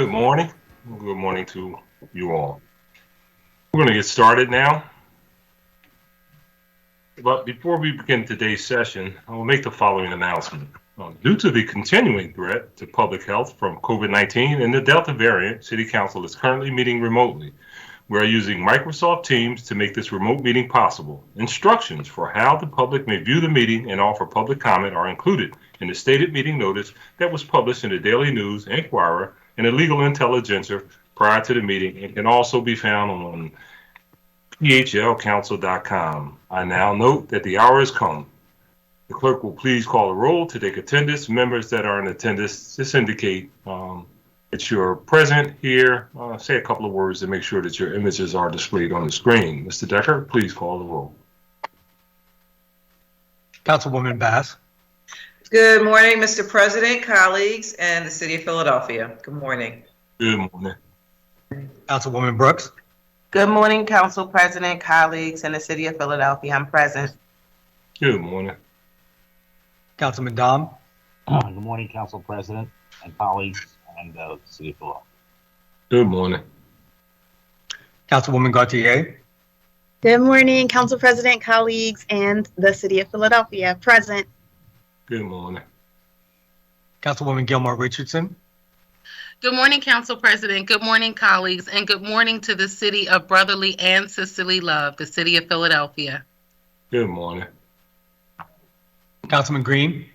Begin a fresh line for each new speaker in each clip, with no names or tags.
Good morning. Good morning to you all. We're going to get started now. But before we begin today's session, I will make the following announcement. Due to the continuing threat to public health from COVID-19 and the Delta variant, City Council is currently meeting remotely. We are using Microsoft Teams to make this remote meeting possible. Instructions for how the public may view the meeting and offer public comment are included in the stated meeting notice that was published in the Daily News, Inquirer, and the Legal Intelligencer prior to the meeting and can also be found on phlcouncil.com. I now note that the hour has come. The clerk will please call the roll to take attendance. Members that are in attendance, just indicate that you're present here. Say a couple of words to make sure that your images are displayed on the screen. Mr. Decker, please call the roll.
Councilwoman Bass.
Good morning, Mr. President, colleagues, and the City of Philadelphia. Good morning.
Good morning.
Councilwoman Brooks.
Good morning, Council President, colleagues, and the City of Philadelphia. I'm present.
Good morning.
Councilman Dom.
Good morning, Council President and colleagues and the City of Philadelphia.
Good morning.
Councilwoman Gautier.
Good morning, Council President, colleagues, and the City of Philadelphia. Present.
Good morning.
Councilwoman Gilmore Richardson.
Good morning, Council President. Good morning, colleagues, and good morning to the city of brotherly and sisterly love, the City of Philadelphia.
Good morning.
Councilman Green.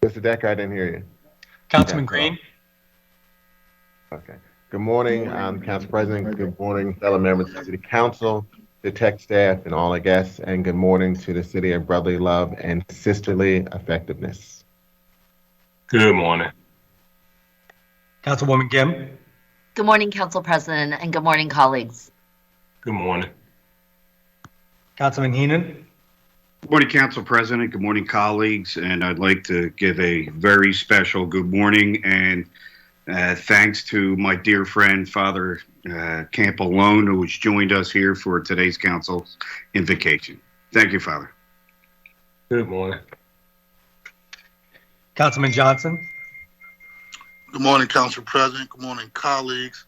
Mr. Decker, I didn't hear you.
Councilman Green.
Okay. Good morning, Council President. Good morning, fellow members of the City Council, the tech staff, and all our guests. And good morning to the city of brotherly love and sisterly effectiveness.
Good morning.
Councilwoman Gim.
Good morning, Council President, and good morning, colleagues.
Good morning.
Councilman Heenan.
Good morning, Council President. Good morning, colleagues. And I'd like to give a very special good morning and thanks to my dear friend, Father Campolone, who has joined us here for today's council's invocation. Thank you, Father.
Good morning.
Councilman Johnson.
Good morning, Council President. Good morning, colleagues.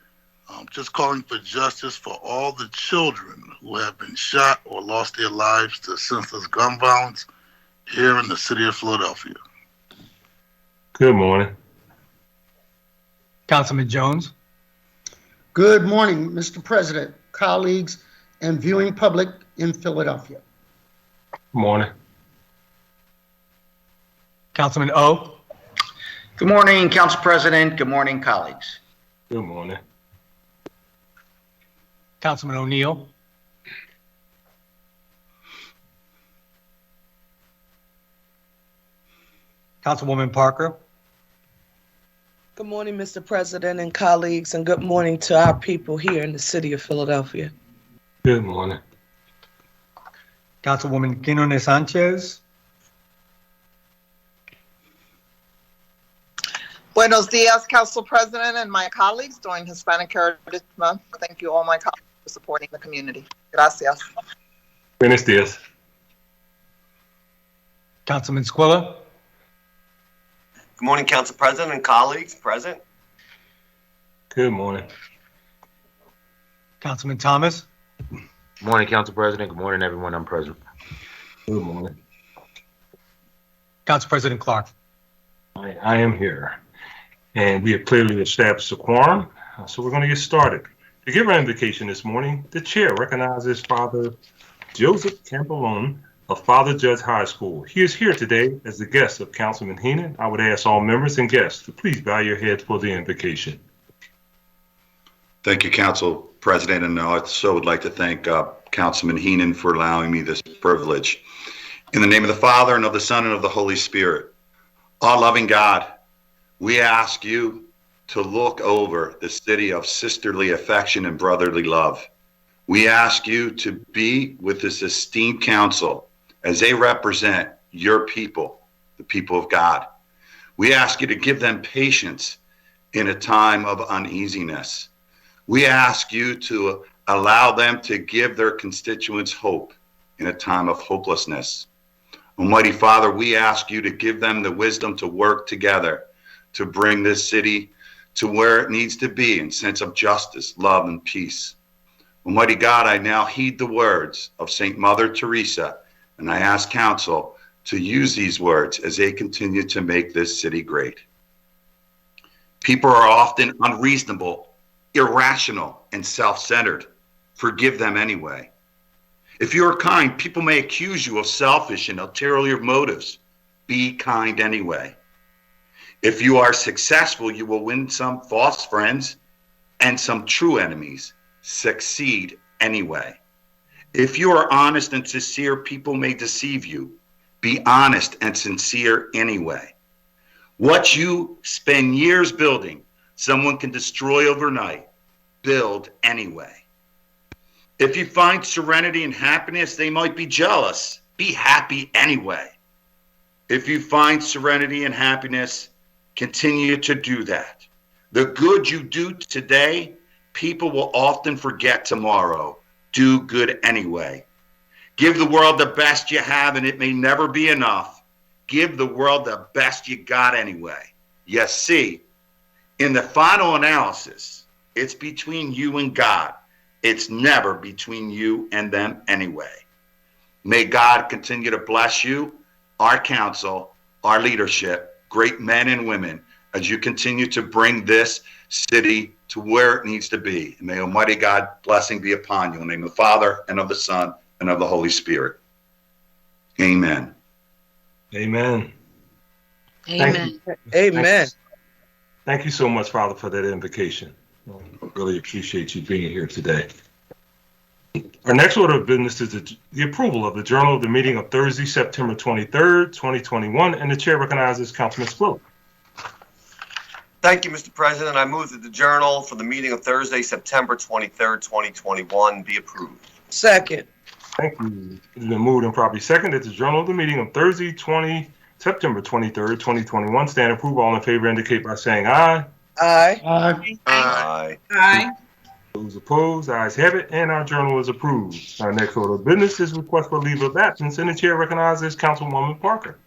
Just calling for justice for all the children who have been shot or lost their lives to senseless gun violence here in the City of Philadelphia.
Good morning.
Councilman Jones.
Good morning, Mr. President, colleagues, and viewing public in Philadelphia.
Good morning.
Councilman O.
Good morning, Council President. Good morning, colleagues.
Good morning.
Councilman O'Neill. Councilwoman Parker.
Good morning, Mr. President and colleagues, and good morning to our people here in the City of Philadelphia.
Good morning.
Councilwoman Quinones Sanchez.
Buenos dias, Council President and my colleagues during Hispanic Heritage Month. Thank you all my colleagues for supporting the community. Gracias.
Buenos dias.
Councilman Squilla.
Good morning, Council President and colleagues. Present.
Good morning.
Councilman Thomas.
Good morning, Council President. Good morning, everyone. I'm present.
Good morning.
Council President Clark.
I am here. And we have clearly established a quorum, so we're going to get started. To give our invocation this morning, the chair recognizes Father Joseph Campolone of Father Judge High School. He is here today as the guest of Councilman Heenan. I would ask all members and guests to please bow your heads for the invocation.
Thank you, Council President, and I also would like to thank Councilman Heenan for allowing me this privilege. In the name of the Father, and of the Son, and of the Holy Spirit, our loving God, we ask you to look over the city of sisterly affection and brotherly love. We ask you to be with this esteemed council as they represent your people, the people of God. We ask you to give them patience in a time of uneasiness. We ask you to allow them to give their constituents hope in a time of hopelessness. Almighty Father, we ask you to give them the wisdom to work together to bring this city to where it needs to be in sense of justice, love, and peace. Almighty God, I now heed the words of St. Mother Teresa, and I ask council to use these words as they continue to make this city great. People are often unreasonable, irrational, and self-centered. Forgive them anyway. If you are kind, people may accuse you of selfish and ulterior motives. Be kind anyway. If you are successful, you will win some false friends and some true enemies. Succeed anyway. If you are honest and sincere, people may deceive you. Be honest and sincere anyway. What you spend years building, someone can destroy overnight. Build anyway. If you find serenity and happiness, they might be jealous. Be happy anyway. If you find serenity and happiness, continue to do that. The good you do today, people will often forget tomorrow. Do good anyway. Give the world the best you have, and it may never be enough. Give the world the best you got anyway. You see, in the final analysis, it's between you and God. It's never between you and them anyway. May God continue to bless you, our council, our leadership, great men and women, as you continue to bring this city to where it needs to be. And may Almighty God blessing be upon you. In the name of the Father, and of the Son, and of the Holy Spirit. Amen.
Amen.
Amen.
Amen.
Thank you so much, Father, for that invocation. I really appreciate you being here today. Our next order of business is the approval of the journal of the meeting of Thursday, September 23rd, 2021, and the chair recognizes Councilman Squilla.
Thank you, Mr. President. I move that the journal for the meeting of Thursday, September 23rd, 2021 be approved.
Second.
Thank you. It's been moved and probably second that the journal of the meeting of Thursday, September 23rd, 2021 stand approved. All in favor indicate by saying aye.
Aye.
Aye.
Aye.
Aye.
Those opposed, ayes have it, and our journal is approved. Our next order of business is request for leave of absence, and the chair recognizes Councilwoman Parker.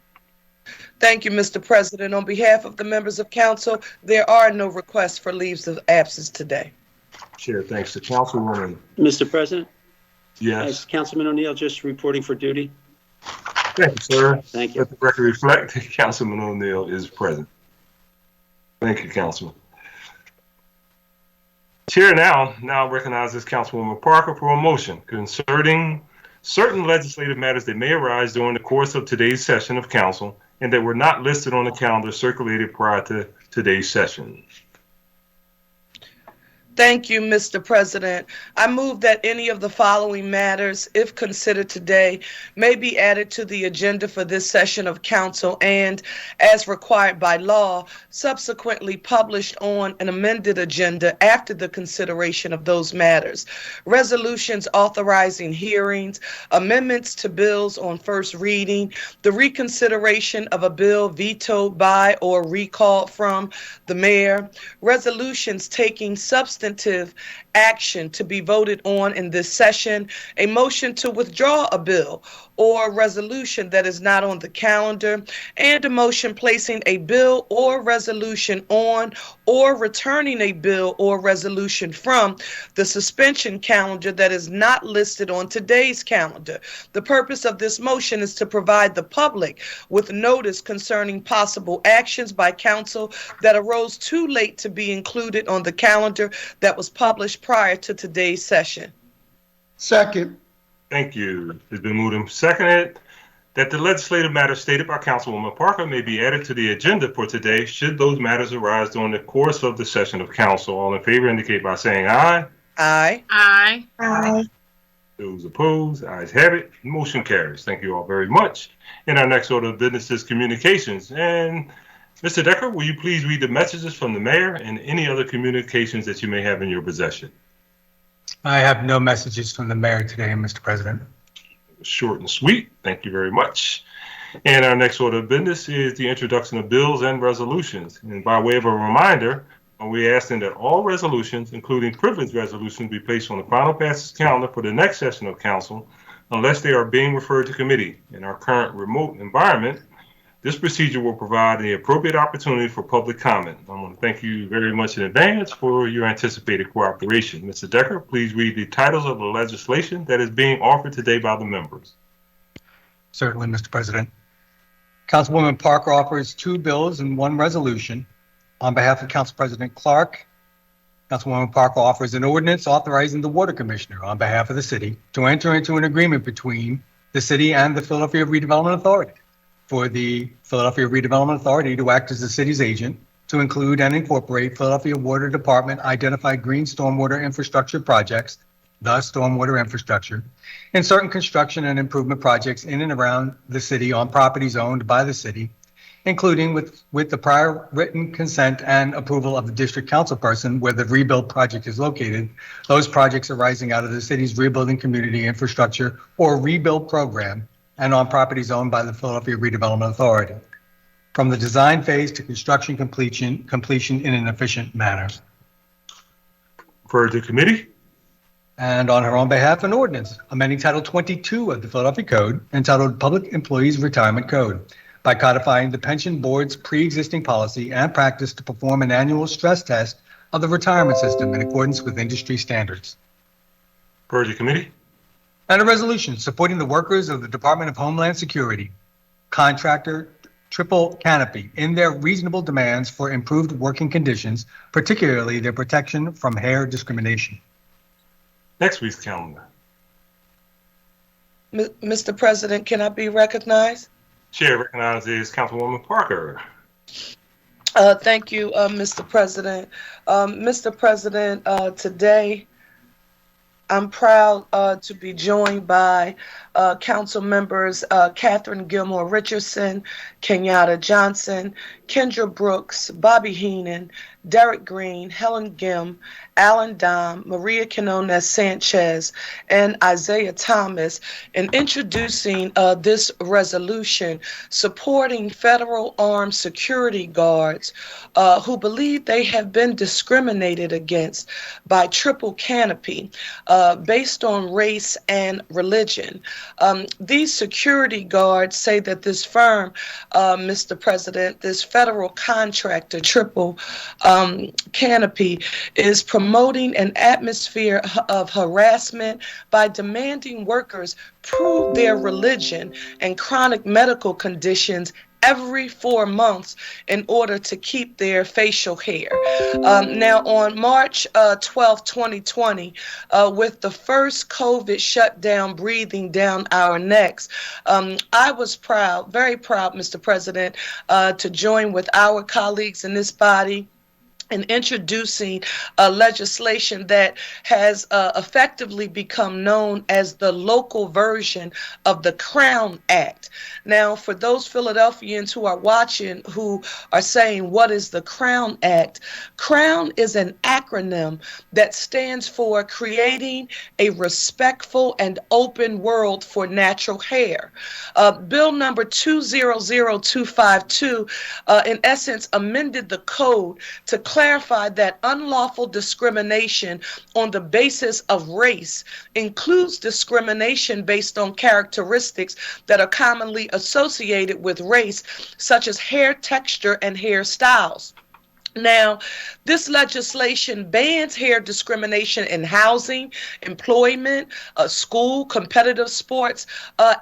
Thank you, Mr. President. On behalf of the members of council, there are no requests for leaves of absence today.
Chair thanks to Councilwoman.
Mr. President?
Yes.
Councilman O'Neill just reporting for duty.
Thank you, sir.
Thank you.
Let the record reflect that Councilman O'Neill is present. Thank you, Councilman. Chair now recognizes Councilwoman Parker for a motion concerning certain legislative matters that may arise during the course of today's session of council and that were not listed on the calendar circulated prior to today's session.
Thank you, Mr. President. I move that any of the following matters, if considered today, may be added to the agenda for this session of council and, as required by law, subsequently published on an amended agenda after the consideration of those matters. Resolutions authorizing hearings, amendments to bills on first reading, the reconsideration of a bill vetoed by or recalled from the mayor, resolutions taking substantive action to be voted on in this session, a motion to withdraw a bill or resolution that is not on the calendar, and a motion placing a bill or resolution on or returning a bill or resolution from the suspension calendar that is not listed on today's calendar. The purpose of this motion is to provide the public with notice concerning possible actions by council that arose too late to be included on the calendar that was published prior to today's session.
Second.
Thank you. It's been moved and seconded that the legislative matters stated by Councilwoman Parker may be added to the agenda for today should those matters arise during the course of the session of council. All in favor indicate by saying aye.
Aye.
Aye.
Aye.
Those opposed, ayes have it. Motion carries. Thank you all very much. And our next order of business is communications. And Mr. Decker, will you please read the messages from the mayor and any other communications that you may have in your possession?
I have no messages from the mayor today, Mr. President.
Short and sweet. Thank you very much. And our next order of business is the introduction of bills and resolutions. And by way of a reminder, we asking that all resolutions, including privilege resolutions, be placed on the final passage calendar for the next session of council unless they are being referred to committee. In our current remote environment, this procedure will provide the appropriate opportunity for public comment. I want to thank you very much in advance for your anticipated cooperation. Mr. Decker, please read the titles of the legislation that is being offered today by the members.
Certainly, Mr. President. Councilwoman Parker offers 2 bills and 1 resolution. On behalf of Council President Clark, Councilwoman Parker offers an ordinance authorizing the Water Commissioner on behalf of the city to enter into an agreement between the city and the Philadelphia Redevelopment Authority for the Philadelphia Redevelopment Authority to act as the city's agent to include and incorporate Philadelphia Water Department identified green stormwater infrastructure projects, thus stormwater infrastructure, in certain construction and improvement projects in and around the city on properties owned by the city, including with the prior written consent and approval of the district council person where the rebuild project is located, those projects arising out of the city's rebuilding community infrastructure or rebuild program and on properties owned by the Philadelphia Redevelopment Authority, from the design phase to construction completion in an efficient manner.
Referred to committee.
And on her own behalf, an ordinance amending Title 22 of the Philadelphia Code entitled Public Employees Retirement Code by codifying the pension board's pre-existing policy and practice to perform an annual stress test of the retirement system in accordance with industry standards.
Referred to committee.
And a resolution supporting the workers of the Department of Homeland Security, contractor Triple Canopy, in their reasonable demands for improved working conditions, particularly their protection from hair discrimination.
Next week's calendar.
Mr. President, can I be recognized?
Chair recognizes Councilwoman Parker.
Thank you, Mr. President. Mr. President, today I'm proud to be joined by council members Catherine Gilmore Richardson, Kenyatta Johnson, Kendra Brooks, Bobby Heenan, Derek Green, Helen Gim, Alan Dom, Maria Quinones Sanchez, and Isaiah Thomas in introducing this resolution supporting federal armed security guards who believe they have been discriminated against by Triple Canopy based on race and religion. These security guards say that this firm, Mr. President, this federal contractor, Triple Canopy, is promoting an atmosphere of harassment by demanding workers prove their religion and chronic medical conditions every 4 months in order to keep their facial hair. Now, on March 12, 2020, with the first COVID shutdown breathing down our necks, I was proud, very proud, Mr. President, to join with our colleagues in this body in introducing legislation that has effectively become known as the local version of the Crown Act. Now, for those Philadelphians who are watching who are saying, what is the Crown Act? Crown is an acronym that stands for Creating a Respectful and Open World for Natural Hair. Bill number 200252, in essence, amended the code to clarify that unlawful discrimination on the basis of race includes discrimination based on characteristics that are commonly associated with race, such as hair texture and hairstyles. Now, this legislation bans hair discrimination in housing, employment, school, competitive sports,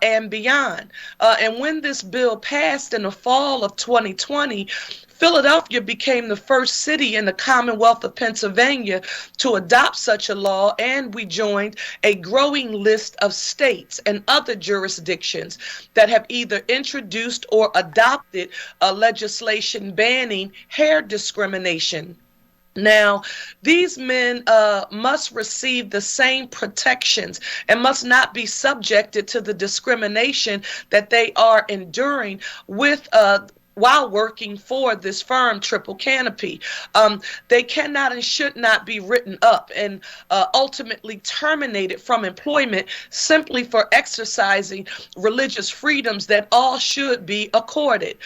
and beyond. And when this bill passed in the fall of 2020, Philadelphia became the first city in the Commonwealth of Pennsylvania to adopt such a law, and we joined a growing list of states and other jurisdictions that have either introduced or adopted a legislation banning hair discrimination. Now, these men must receive the same protections and must not be subjected to the discrimination that they are enduring with while working for this firm, Triple Canopy. They cannot and should not be written up and ultimately terminated from employment simply for exercising religious freedoms that all should be accorded.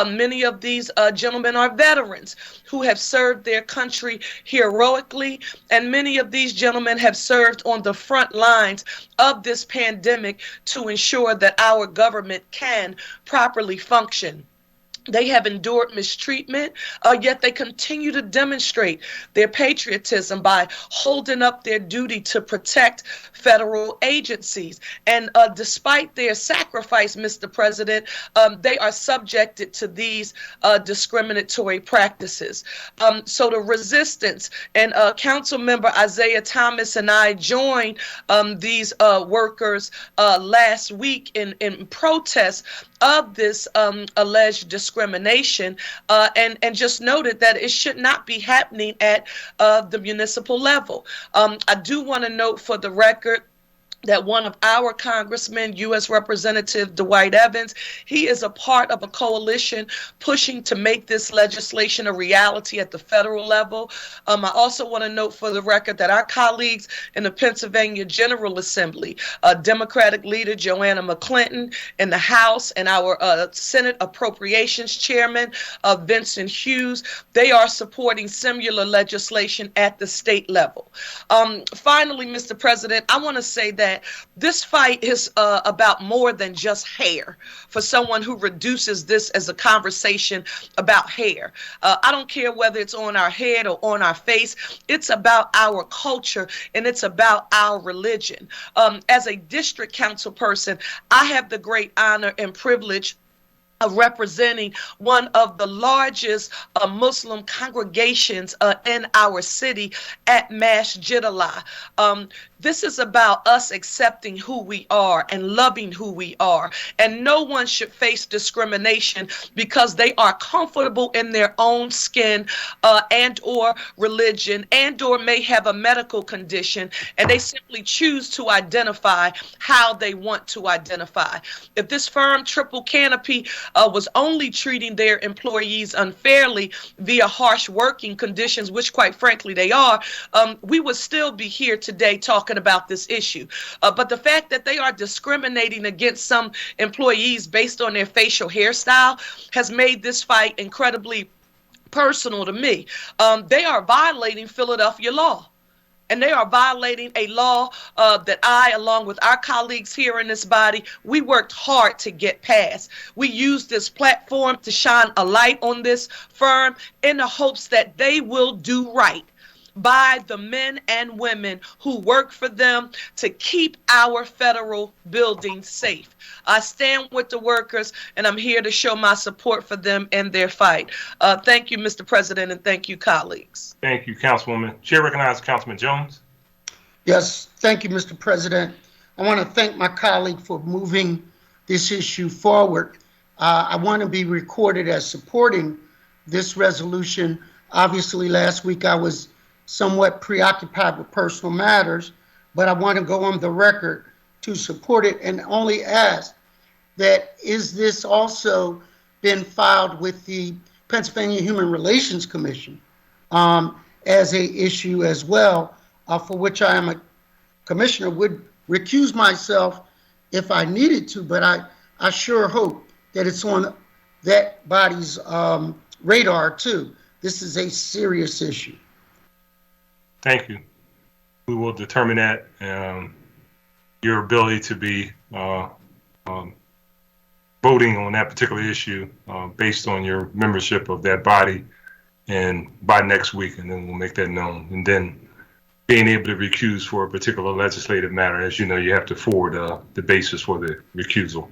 Many of these gentlemen are veterans who have served their country heroically, and many of these gentlemen have served on the front lines of this pandemic to ensure that our government can properly function. They have endured mistreatment, yet they continue to demonstrate their patriotism by holding up their duty to protect federal agencies. And despite their sacrifice, Mr. President, they are subjected to these discriminatory practices. So the resistance, and Council Member Isaiah Thomas and I joined these workers last week in protest of this alleged discrimination, and just noted that it should not be happening at the municipal level. I do want to note for the record that one of our congressmen, U.S. Representative Dwight Evans, he is a part of a coalition pushing to make this legislation a reality at the federal level. I also want to note for the record that our colleagues in the Pennsylvania General Assembly, Democratic leader Joanna McClinton in the House, and our Senate Appropriations Chairman, Vincent Hughes, they are supporting similar legislation at the state level. Finally, Mr. President, I want to say that this fight is about more than just hair. For someone who reduces this as a conversation about hair, I don't care whether it's on our head or on our face. It's about our culture, and it's about our religion. As a district council person, I have the great honor and privilege of representing one of the largest Muslim congregations in our city at Masjid Allah. This is about us accepting who we are and loving who we are. And no one should face discrimination because they are comfortable in their own skin and or religion and or may have a medical condition, and they simply choose to identify how they want to identify. If this firm, Triple Canopy, was only treating their employees unfairly via harsh working conditions, which quite frankly they are, we would still be here today talking about this issue. But the fact that they are discriminating against some employees based on their facial hairstyle has made this fight incredibly personal to me. They are violating Philadelphia law. And they are violating a law that I, along with our colleagues here in this body, we worked hard to get passed. We used this platform to shine a light on this firm in the hopes that they will do right by the men and women who work for them to keep our federal buildings safe. I stand with the workers, and I'm here to show my support for them in their fight. Thank you, Mr. President, and thank you, colleagues.
Thank you, Councilwoman. Chair recognizes Councilman Jones.
Yes, thank you, Mr. President. I want to thank my colleague for moving this issue forward. I want to be recorded as supporting this resolution. Obviously, last week I was somewhat preoccupied with personal matters, but I want to go on the record to support it and only ask that, is this also been filed with the Pennsylvania Human Relations Commission as a issue as well, for which I am a commissioner, would recuse myself if I needed to, but I sure hope that it's on that body's radar too. This is a serious issue.
Thank you. We will determine that, your ability to be voting on that particular issue based on your membership of that body, and by next week, and then we'll make that known. And then being able to recuse for a particular legislative matter, as you know, you have to forward the basis for the recusal.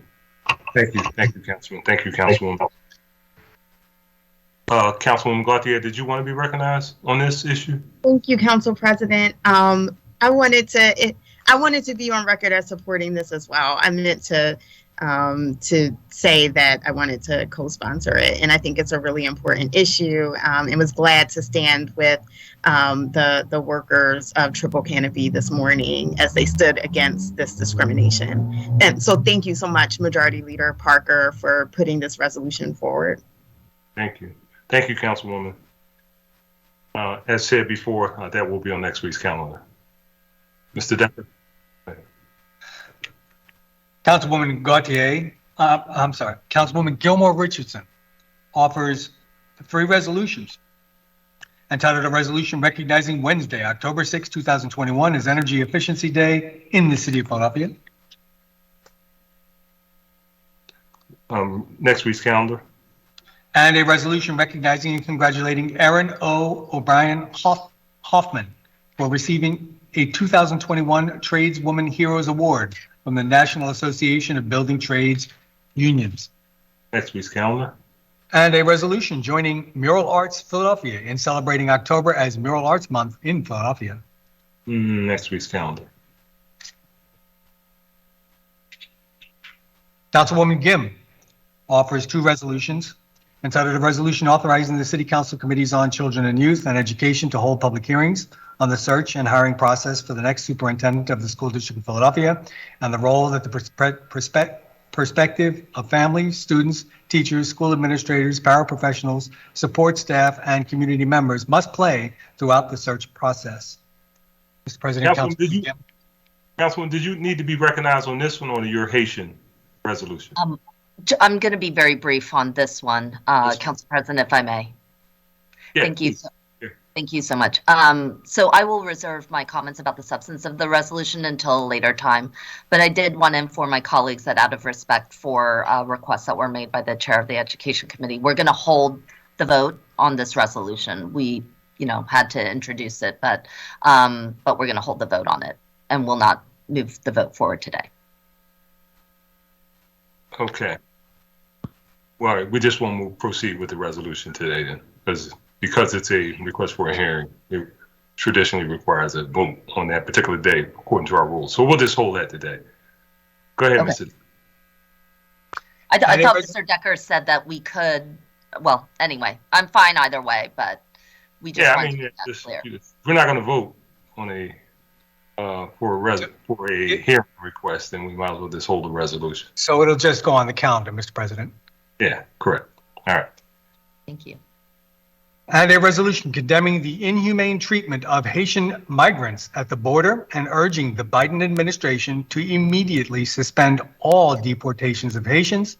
Thank you. Thank you, Councilman. Thank you, Councilwoman. Councilwoman Gauthier, did you want to be recognized on this issue?
Thank you, Council President. I wanted to be on record as supporting this as well. I meant to say that I wanted to co-sponsor it, and I think it's a really important issue. And was glad to stand with the workers of Triple Canopy this morning as they stood against this discrimination. And so, thank you so much, Majority Leader Parker, for putting this resolution forward.
Thank you. Thank you, Councilwoman. As said before, that will be on next week's calendar. Mr. Decker.
Councilwoman Gautier, Councilwoman Gilmore Richardson offers 3 resolutions entitled a resolution recognizing Wednesday, October 6, 2021 as Energy Efficiency Day in the City of Philadelphia.
Next week's calendar.
And a resolution recognizing and congratulating Erin O. O'Brien Hoffman for receiving a 2021 Tradeswoman Heroes Award from the National Association of Building Trades Unions.
Next week's calendar.
And a resolution joining Mural Arts Philadelphia in celebrating October as Mural Arts Month in Philadelphia.
Next week's calendar.
Councilwoman Gim offers 2 resolutions entitled a resolution authorizing the City Council Committees on Children and Youth and Education to hold public hearings on the search and hiring process for the next superintendent of the School District of Philadelphia and the role that the perspective of families, students, teachers, school administrators, paraprofessionals, support staff, and community members must play throughout the search process. Mr. President,
Councilwoman, did you need to be recognized on this one or your Haitian resolution?
I'm going to be very brief on this one, Council President, if I may.
Yeah,
Thank you. Thank you so much. So I will reserve my comments about the substance of the resolution until a later time, but I did want to inform my colleagues that out of respect for requests that were made by the chair of the Education Committee, we're going to hold the vote on this resolution. We, had to introduce it, but we're going to hold the vote on it and will not move the vote forward today.
Okay. Well, we just won't proceed with the resolution today then, because it's a request for a hearing. It traditionally requires a vote on that particular day according to our rules. So we'll just hold that today. Go ahead,
Okay.
Mr.
I thought Mr. Decker said that we could, well, anyway, I'm fine either way, but we just wanted to make that clear.
We're not going to vote on for a hearing request, then we might as well just hold the resolution.
So it'll just go on the calendar, Mr. President.
Yeah, correct. All right.
Thank you.
And a resolution condemning the inhumane treatment of Haitian migrants at the border and urging the Biden administration to immediately suspend all deportations of Haitians,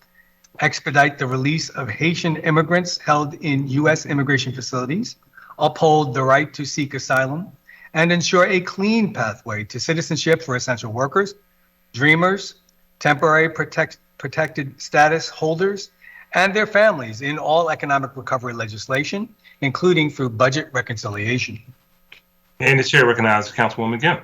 expedite the release of Haitian immigrants held in U.S. immigration facilities, uphold the right to seek asylum, and ensure a clean pathway to citizenship for essential workers, dreamers, temporary protected status holders, and their families in all economic recovery legislation, including through budget reconciliation.
And the chair recognizes Councilwoman Gim.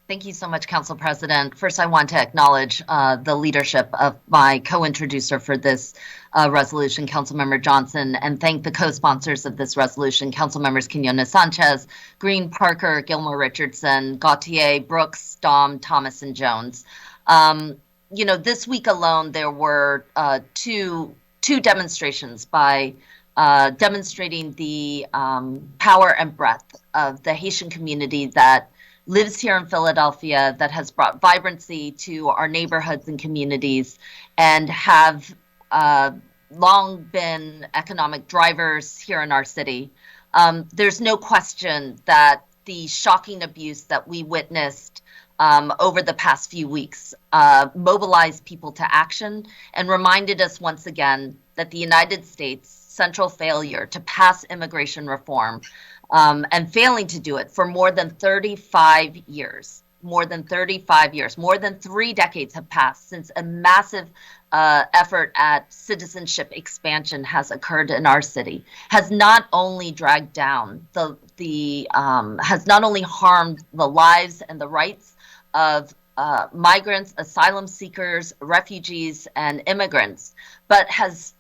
Thank you so much, Council President. First, I want to acknowledge the leadership of my co-introducer for this resolution, Councilmember Johnson, and thank the co-sponsors of this resolution, Councilmembers Quinones Sanchez, Green, Parker, Gilmore Richardson, Gautier, Brooks, Dahm, Thomas, and Jones. This week alone, there were two demonstrations by demonstrating the power and breadth of the Haitian community that lives here in Philadelphia, that has brought vibrancy to our neighborhoods and communities, and have long been economic drivers here in our city. There's no question that the shocking abuse that we witnessed over the past few weeks mobilized people to action and reminded us once again that the United States' central failure to pass immigration reform and failing to do it for more than 35 years, more than 3 decades have passed since a massive effort at citizenship expansion has occurred in our city, has not only dragged down has not only harmed the lives and the rights of migrants, asylum seekers, refugees, and immigrants, but has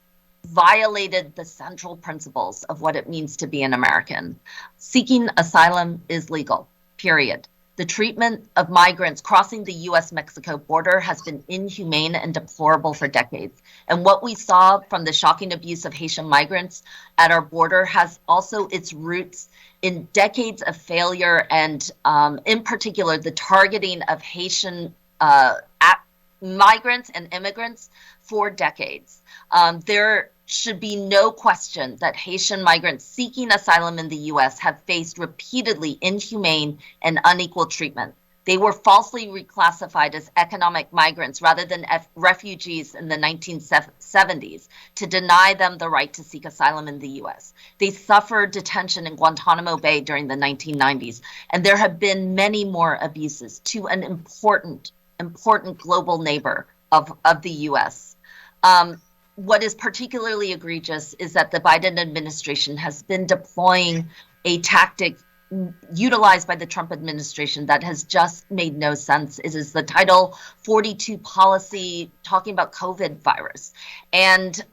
violated the central principles of what it means to be an American. Seeking asylum is legal, period. The treatment of migrants crossing the U.S.-Mexico border has been inhumane and deplorable for decades. And what we saw from the shocking abuse of Haitian migrants at our border has also its roots in decades of failure and, in particular, the targeting of Haitian migrants and immigrants for decades. Their should be no question that Haitian migrants seeking asylum in the U.S. have faced repeatedly inhumane and unequal treatment. They were falsely reclassified as economic migrants rather than refugees in the 1970s to deny them the right to seek asylum in the U.S. They suffered detention in Guantanamo Bay during the 1990s, and there have been many more abuses to an important global neighbor of the U.S. What is particularly egregious is that the Biden administration has been deploying a tactic utilized by the Trump administration that has just made no sense. It is the Title 42 policy talking about COVID virus. And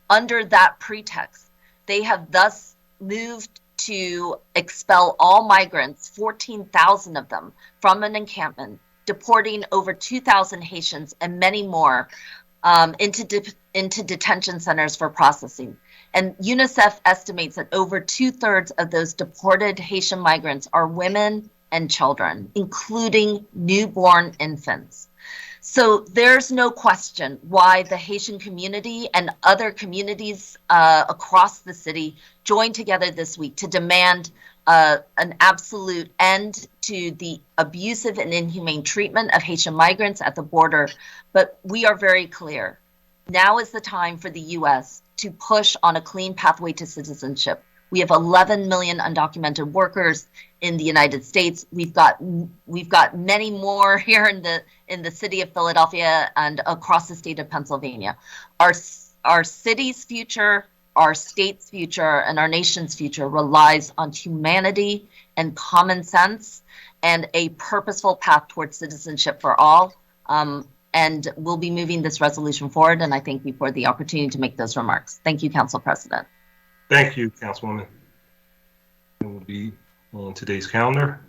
under that pretext, they have thus moved to expel all migrants, 14,000 of them, from an encampment, deporting over 2,000 Haitians and many more into detention centers for processing. And UNICEF estimates that over 2/3 of those deported Haitian migrants are women and children, including newborn infants. So there's no question why the Haitian community and other communities across the city joined together this week to demand an absolute end to the abusive and inhumane treatment of Haitian migrants at the border. But we are very clear. Now is the time for the U.S. to push on a clean pathway to citizenship. We have 11 million undocumented workers in the United States. We've got many more here in the city of Philadelphia and across the state of Pennsylvania. Our city's future, our state's future, and our nation's future relies on humanity and common sense and a purposeful path towards citizenship for all. And we'll be moving this resolution forward, and I thank you for the opportunity to make those remarks. Thank you, Council President.
Thank you, Councilwoman. It will be on today's calendar.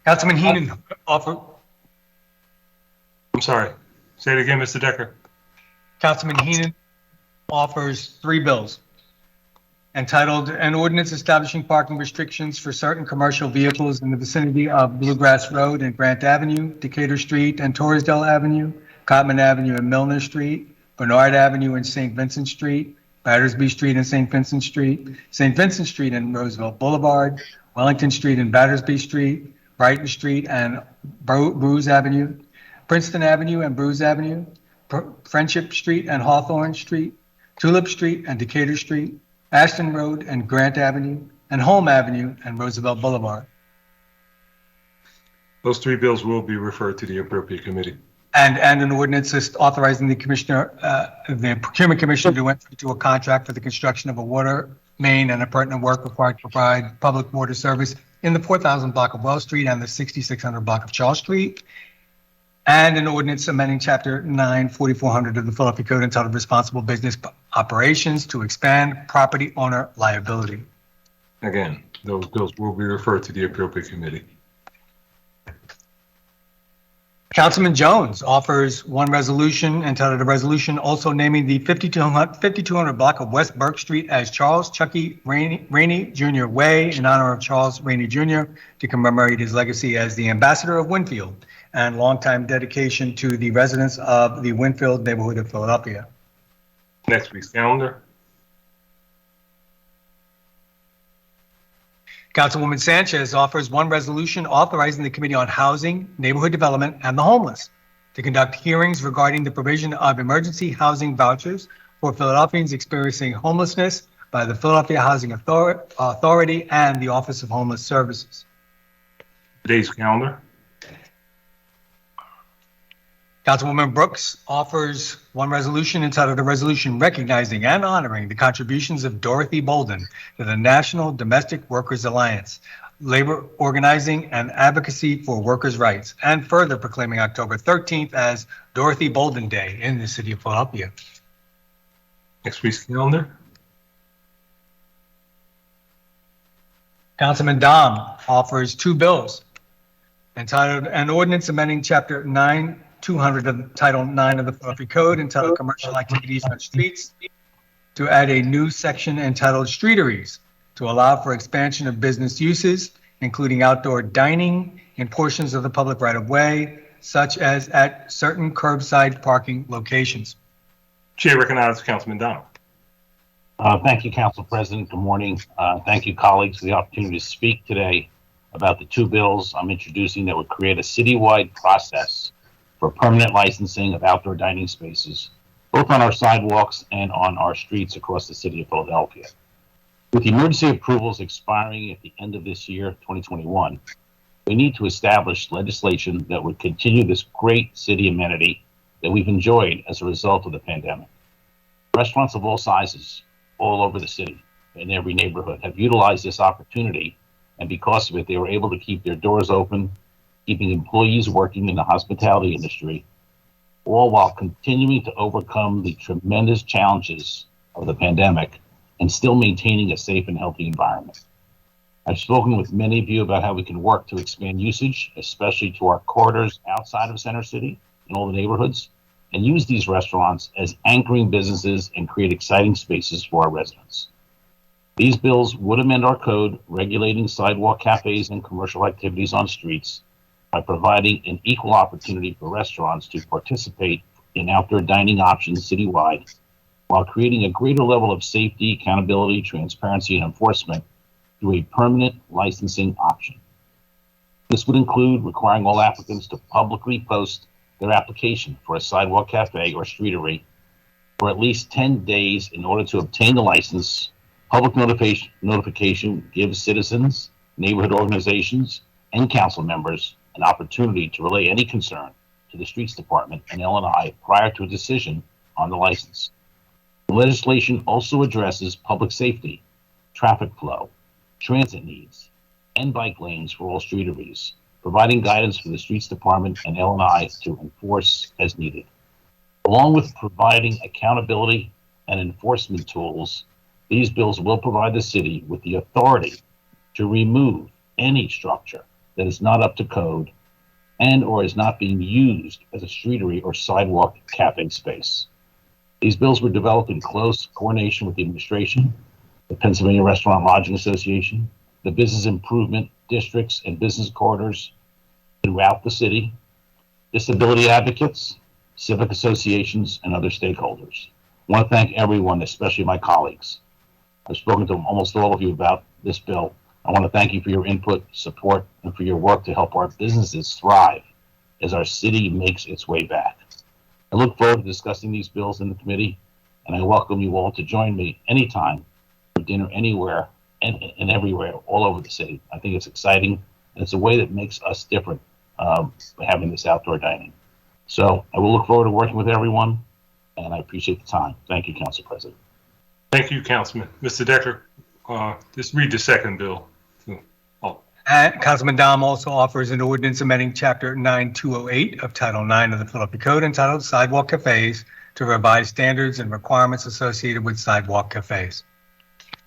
Councilman Heenan offered.
I'm sorry. Say it again, Mr. Decker.
Councilman Heenan offers 3 bills entitled An Ordinance Establishing Parking Restrictions for Certain Commercial Vehicles in the Vicinity of Bluegrass Road and Grant Avenue, Decatur Street and Torresdale Avenue, Cotman Avenue and Milner Street, Bernard Avenue and St. Vincent Street, Battersby Street and St. Vincent Street, St. Vincent Street and Roosevelt Boulevard, Wellington Street and Battersby Street, Brighton Street and Bruce Avenue, Princeton Avenue and Bruce Avenue, Friendship Street and Hawthorne Street, Tulip Street and Decatur Street, Ashton Road and Grant Avenue, and Holme Avenue and Roosevelt Boulevard.
Those 3 bills will be referred to the appropriate committee.
And an ordinance authorizing the procurement commissioner to enter into a contract for the construction of a water main and appurtenant work required to provide public water service in the 4,000 block of Wells Street and the 6,600 block of Charles Street. And an ordinance amending Chapter 9, 4400 of the Philadelphia Code entitled Responsible Business Operations to expand property owner liability.
Again, those bills will be referred to the appropriate committee.
Councilman Jones offers 1 resolution entitled a resolution also naming the 5200 block of West Burke Street as Charles Chucky Rainey Jr. Way in honor of Charles Rainey Jr. to commemorate his legacy as the ambassador of Winfield and longtime dedication to the residents of the Winfield neighborhood of Philadelphia.
Next week's calendar.
Councilwoman Sanchez offers 1 resolution authorizing the Committee on Housing, Neighborhood Development, and the Homeless to conduct hearings regarding the provision of emergency housing vouchers for Philadelphians experiencing homelessness by the Philadelphia Housing Authority and the Office of Homeless Services.
Today's calendar.
Councilwoman Brooks offers 1 resolution entitled a resolution recognizing and honoring the contributions of Dorothy Bolden to the National Domestic Workers Alliance, labor organizing and advocacy for workers' rights, and further proclaiming October 13th as Dorothy Bolden Day in the city of Philadelphia.
Next week's calendar.
Councilman Dom offers 2 bills entitled an ordinance amending Chapter 9/200 of Title 9 of the Philadelphia Code entitled Commercial Activities on Streets to add a new section entitled Streeteries to allow for expansion of business uses including outdoor dining in portions of the public right-of-way, such as at certain curbside parking locations.
Chair recognizes Councilman Donald.
Thank you, Council President. Good morning. Thank you, colleagues, for the opportunity to speak today about the two bills I'm introducing that would create a citywide process for permanent licensing of outdoor dining spaces, both on our sidewalks and on our streets across the city of Philadelphia. With the emergency approvals expiring at the end of this year, 2021, we need to establish legislation that would continue this great city amenity that we've enjoyed as a result of the pandemic. Restaurants of all sizes all over the city in every neighborhood have utilized this opportunity, and because of it, they were able to keep their doors open, keeping employees working in the hospitality industry, all while continuing to overcome the tremendous challenges of the pandemic and still maintaining a safe and healthy environment. I've spoken with many of you about how we can work to expand usage, especially to our corridors outside of Center City and all the neighborhoods, and use these restaurants as anchoring businesses and create exciting spaces for our residents. These bills would amend our code regulating sidewalk cafes and commercial activities on streets by providing an equal opportunity for restaurants to participate in outdoor dining options citywide, while creating a greater level of safety, accountability, transparency, and enforcement through a permanent licensing option. This would include requiring all applicants to publicly post their application for a sidewalk cafe or streetery for at least 10 days in order to obtain the license. Public notification gives citizens, neighborhood organizations, and council members an opportunity to relay any concern to the Streets Department and L&I prior to a decision on the license. The legislation also addresses public safety, traffic flow, transit needs, and bike lanes for all streeteries, providing guidance for the Streets Department and L&I to enforce as needed. Along with providing accountability and enforcement tools, these bills will provide the city with the authority to remove any structure that is not up to code and or is not being used as a streetery or sidewalk cafe space. These bills were developed in close coordination with the administration, the Pennsylvania Restaurant Lodging Association, the business improvement districts and business corridors throughout the city, disability advocates, civic associations, and other stakeholders. I want to thank everyone, especially my colleagues. I've spoken to almost all of you about this bill. I want to thank you for your input, support, and for your work to help our businesses thrive as our city makes its way back. I look forward to discussing these bills in the committee, and I welcome you all to join me anytime for dinner anywhere and everywhere all over the city. I think it's exciting, and it's a way that makes us different having this outdoor dining. So I will look forward to working with everyone, and I appreciate the time. Thank you, Council President.
Thank you, Councilman. Mr. Decker, just read the second bill.
And Councilman Dom also offers an ordinance amending Chapter 9208 of Title 9 of the Philadelphia Code entitled Sidewalk Cafes to revise standards and requirements associated with sidewalk cafes.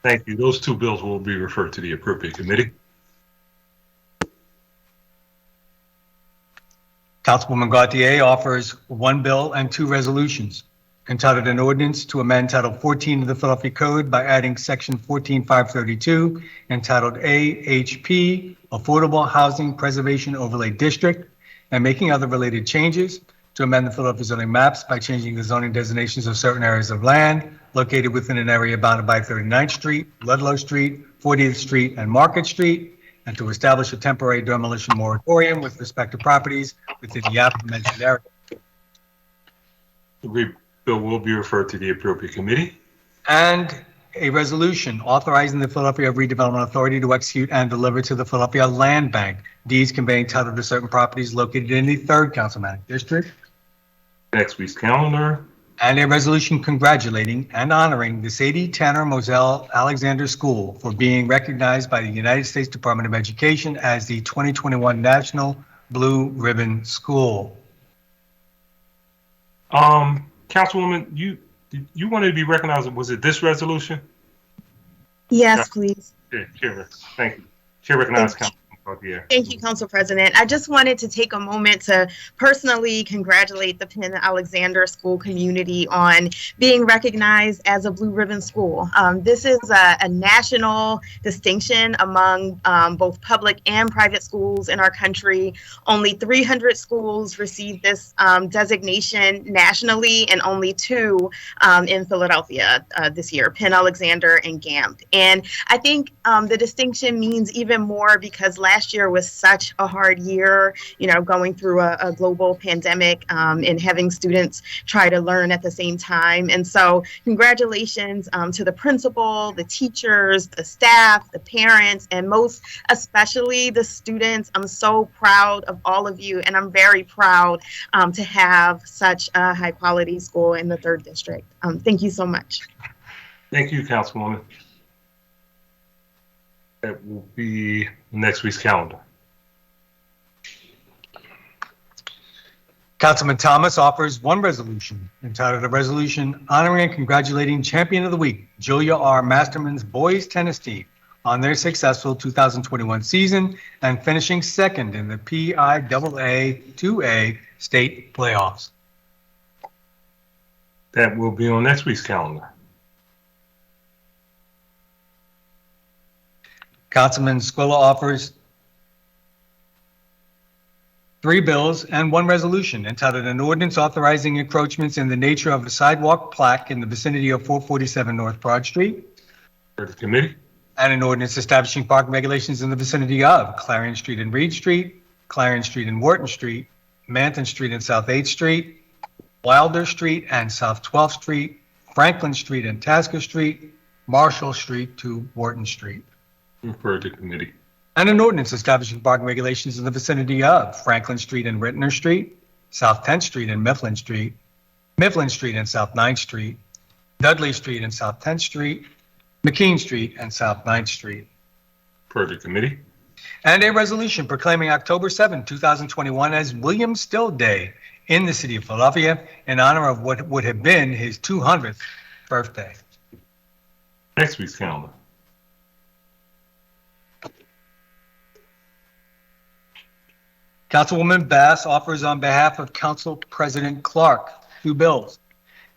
Thank you. Those two bills will be referred to the appropriate committee.
Councilwoman Gauthier offers one bill and two resolutions entitled an ordinance to amend Title 14 of the Philadelphia Code by adding Section 14532 entitled AHP, Affordable Housing Preservation Overlay District, and making other related changes to amend the Philadelphia zoning maps by changing the zoning designations of certain areas of land located within an area bounded by 39th Street, Ludlow Street, 40th Street, and Market Street, and to establish a temporary demolition moratorium with respect to properties within the aforementioned area.
The bill will be referred to the appropriate committee.
And a resolution authorizing the Philadelphia Redevelopment Authority to execute and deliver to the Philadelphia Land Bank deeds conveying title to certain properties located in the 3rd Councilmanic District.
Next week's calendar.
And a resolution congratulating and honoring the Sadie Tanner Moselle Alexander School for being recognized by the United States Department of Education as the 2021 National Blue Ribbon School.
Councilwoman, you wanted to be recognized. Was it this resolution?
Yes, please.
Yeah, Chair, thank you. Chair recognizes Councilwoman Yeah.
Thank you, Council President. I just wanted to take a moment to personally congratulate the Penn Alexander School community on being recognized as a Blue Ribbon School. This is a national distinction among both public and private schools in our country. Only 300 schools receive this designation nationally, and only 2 in Philadelphia this year, Penn Alexander and Gamp. And I think the distinction means even more because last year was such a hard year, going through a global pandemic and having students try to learn at the same time. And so congratulations to the principal, the teachers, the staff, the parents, and most especially the students. I'm so proud of all of you, and I'm very proud to have such a high quality school in the 3rd District. Thank you so much.
Thank you, Councilwoman. That will be next week's calendar.
Councilman Thomas offers one resolution entitled a resolution honoring and congratulating Champion of the Week, Julia R. Masterman's boys tennis team on their successful 2021 season and finishing 2nd in the PIAA 2A state playoffs.
That will be on next week's calendar.
Councilman Squilla offers 3 bills and 1 resolution entitled an ordinance authorizing encroachments in the nature of a sidewalk plaque in the vicinity of 447 North Broad Street.
For the committee.
And an ordinance establishing parking regulations in the vicinity of Clarion Street and Reed Street, Clarion Street and Wharton Street, Manton Street and South 8th Street, Wilder Street and South 12th Street, Franklin Street and Tasker Street, Marshall Street to Wharton Street.
Refer to committee.
And an ordinance establishing parking regulations in the vicinity of Franklin Street and Rittner Street, South 10th Street and Mifflin Street, Mifflin Street and South 9th Street, Dudley Street and South 10th Street, McKean Street and South 9th Street.
For the committee.
And a resolution proclaiming October 7, 2021 as William Still Day in the city of Philadelphia in honor of what would have been his 200th birthday.
Next week's calendar.
Councilwoman Bass offers on behalf of Council President Clark 2 bills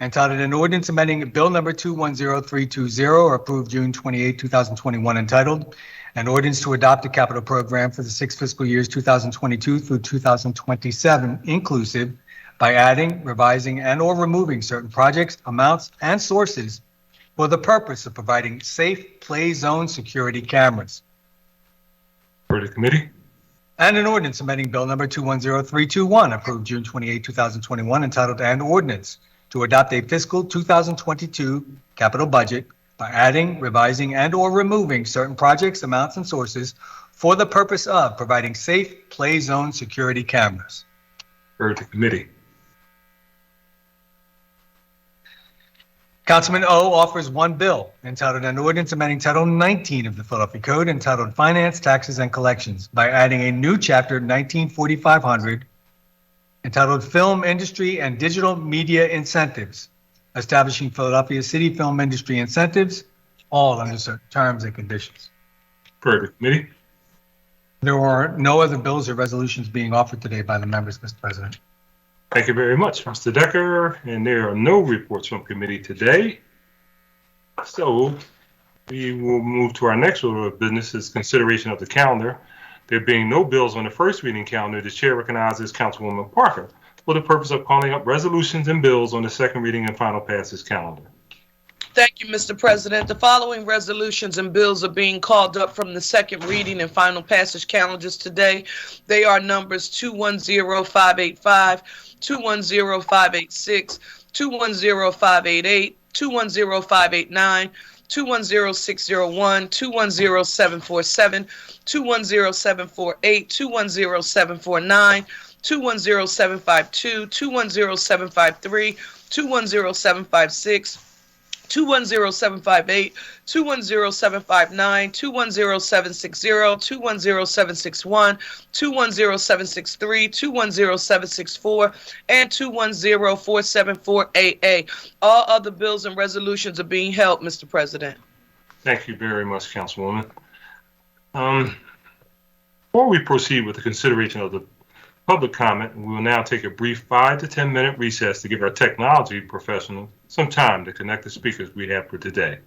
entitled an ordinance amending Bill number 210320, approved June 28, 2021, entitled an ordinance to adopt a capital program for the 6 fiscal years 2022 through 2027 inclusive by adding, revising, and or removing certain projects, amounts, and sources for the purpose of providing safe play zone security cameras.
For the committee.
And an ordinance amending Bill number 210321, approved June 28, 2021, entitled an ordinance to adopt a fiscal 2022 capital budget by adding, revising, and or removing certain projects, amounts, and sources for the purpose of providing safe play zone security cameras.
For the committee.
Councilman O offers 1 bill entitled an ordinance amending Title 19 of the Philadelphia Code entitled Finance, Taxes, and Collections by adding a new chapter 194500 entitled Film Industry and Digital Media Incentives, establishing Philadelphia City Film Industry Incentives, all under certain terms and conditions.
For the committee.
There are no other bills or resolutions being offered today by the members, Mr. President.
Thank you very much, Mr. Decker. And there are no reports from committee today. So we will move to our next order of business is consideration of the calendar. There being no bills on the first reading calendar, the chair recognizes Councilwoman Parker for the purpose of calling up resolutions and bills on the second reading and final passage calendar.
Thank you, Mr. President. The following resolutions and bills are being called up from the second reading and final passage calendars today. They are numbers 210585, 210586, 210588, 210589, 210601, 210747, 210748, 210749, 210752, 210753, 210756, 210758, 210759, 210760, 210761, 210763, 210764, and 210474AA. All other bills and resolutions are being held, Mr. President.
Thank you very much, Councilwoman. Before we proceed with the consideration of the public comment, we will now take a brief 5 to 10 minute recess to give our technology professionals some time to connect the speakers we have for today.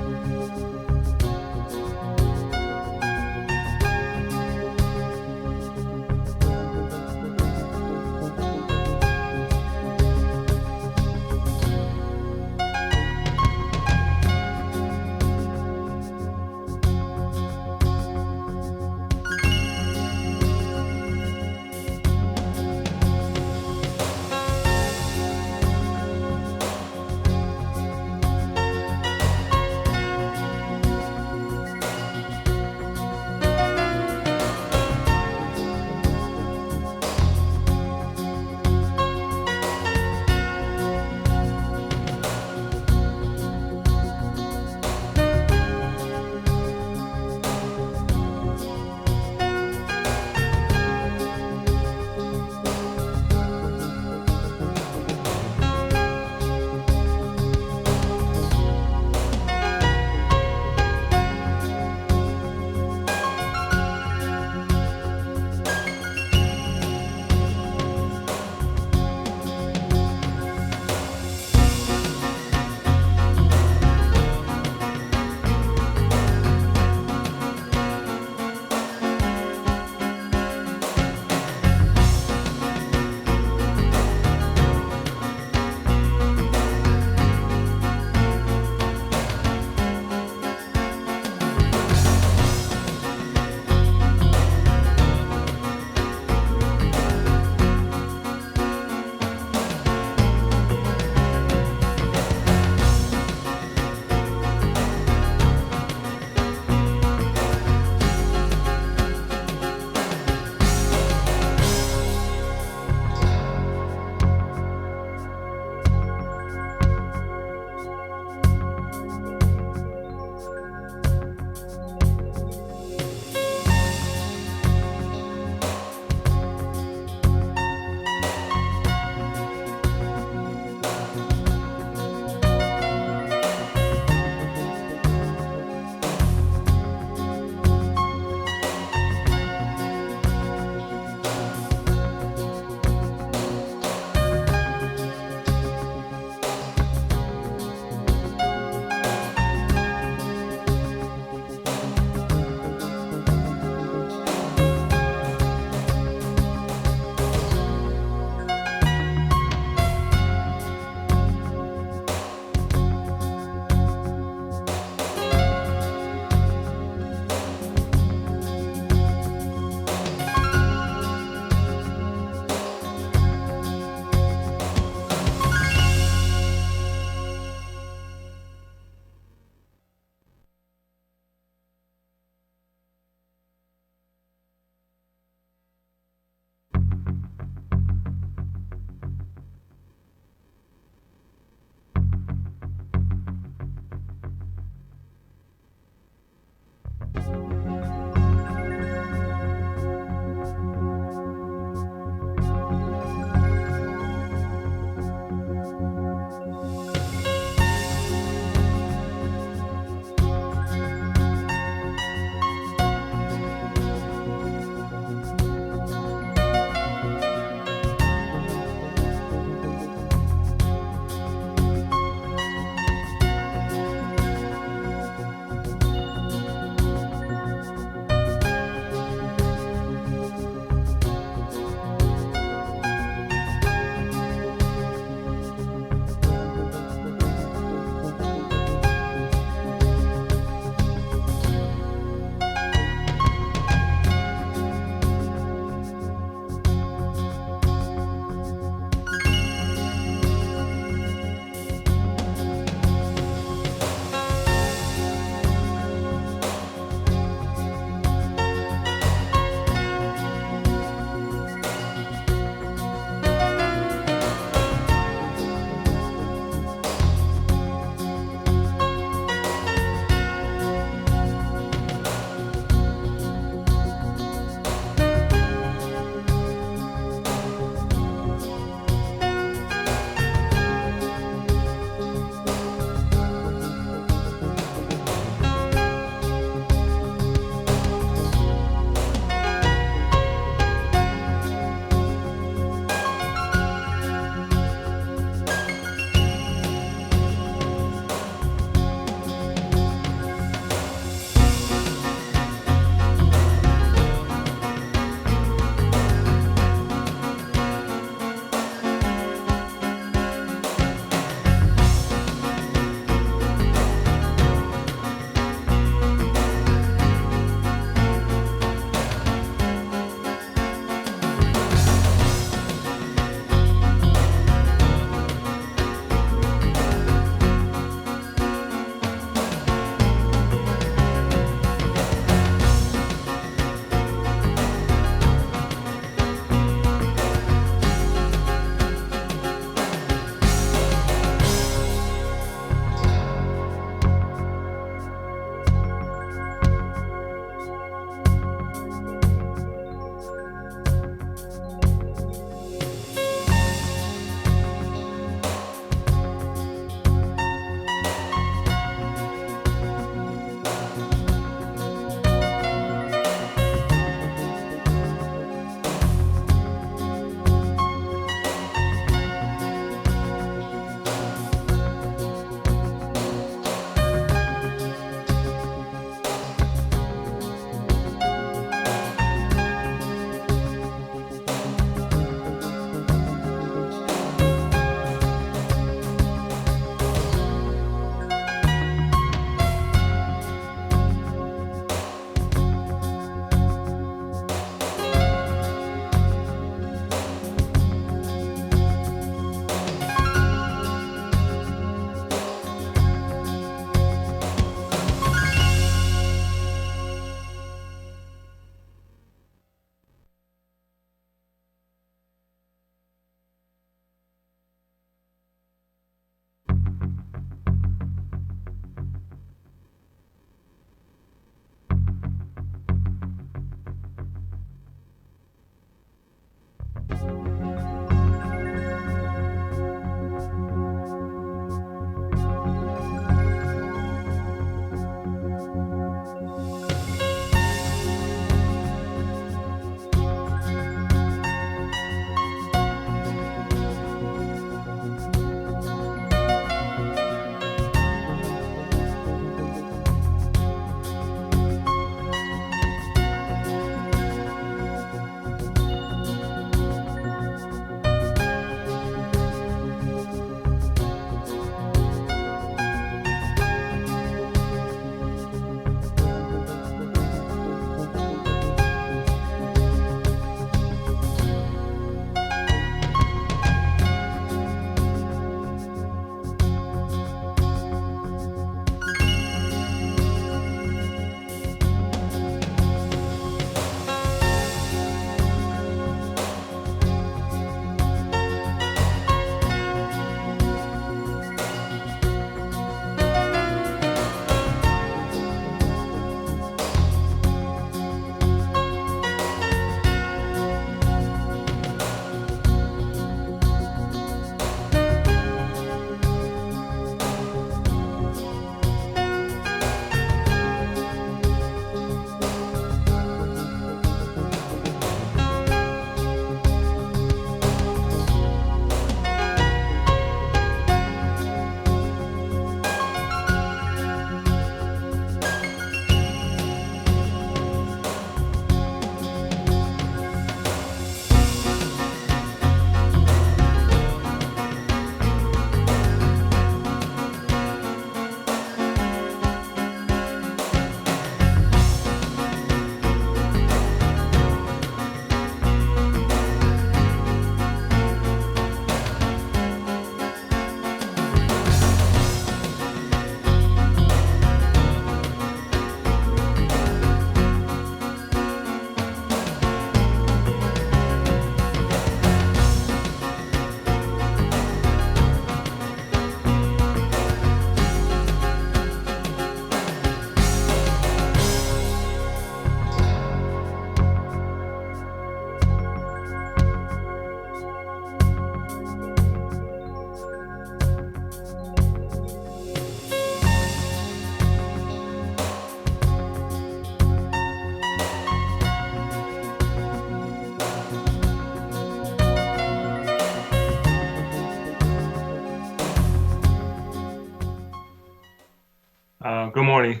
Good morning.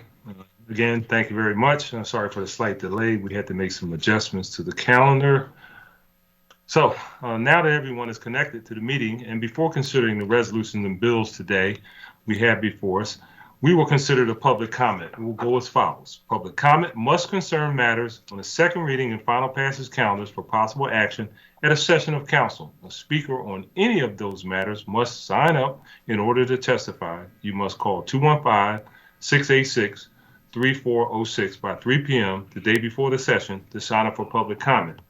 Again, thank you very much. I'm sorry for the slight delay. We had to make some adjustments to the calendar. So now that everyone is connected to the meeting, and before considering the resolutions and bills today we have before us, we will consider the public comment. It will go as follows. Public comment must concern matters on the second reading and final passage calendars for possible action at a session of council. A speaker on any of those matters must sign up in order to testify. You must call 215-686-3406 by 3 p.m. the day before the session to sign up for public comment.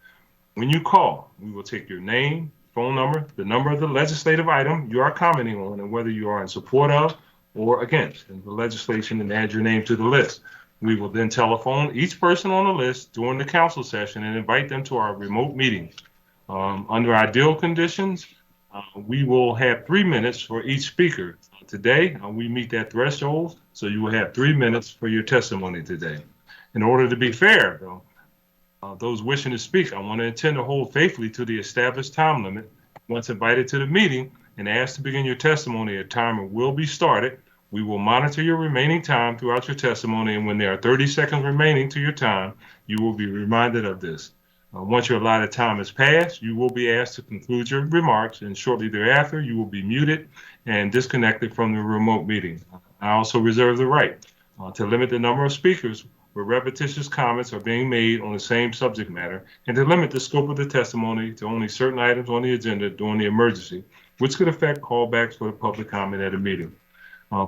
When you call, we will take your name, phone number, the number of the legislative item you are commenting on, and whether you are in support of or against the legislation, and add your name to the list. We will then telephone each person on the list during the council session and invite them to our remote meeting. Under ideal conditions, we will have 3 minutes for each speaker. Today, we meet that threshold, so you will have 3 minutes for your testimony today. In order to be fair, though, those wishing to speak, I want to intend to hold faithfully to the established time limit. Once invited to the meeting and asked to begin your testimony, a timer will be started. We will monitor your remaining time throughout your testimony, and when there are 30 seconds remaining to your time, you will be reminded of this. Once your allotted time has passed, you will be asked to conclude your remarks, and shortly thereafter, you will be muted and disconnected from the remote meeting. I also reserve the right to limit the number of speakers where repetitious comments are being made on the same subject matter, and to limit the scope of the testimony to only certain items on the agenda during the emergency, which could affect callbacks for the public comment at a meeting.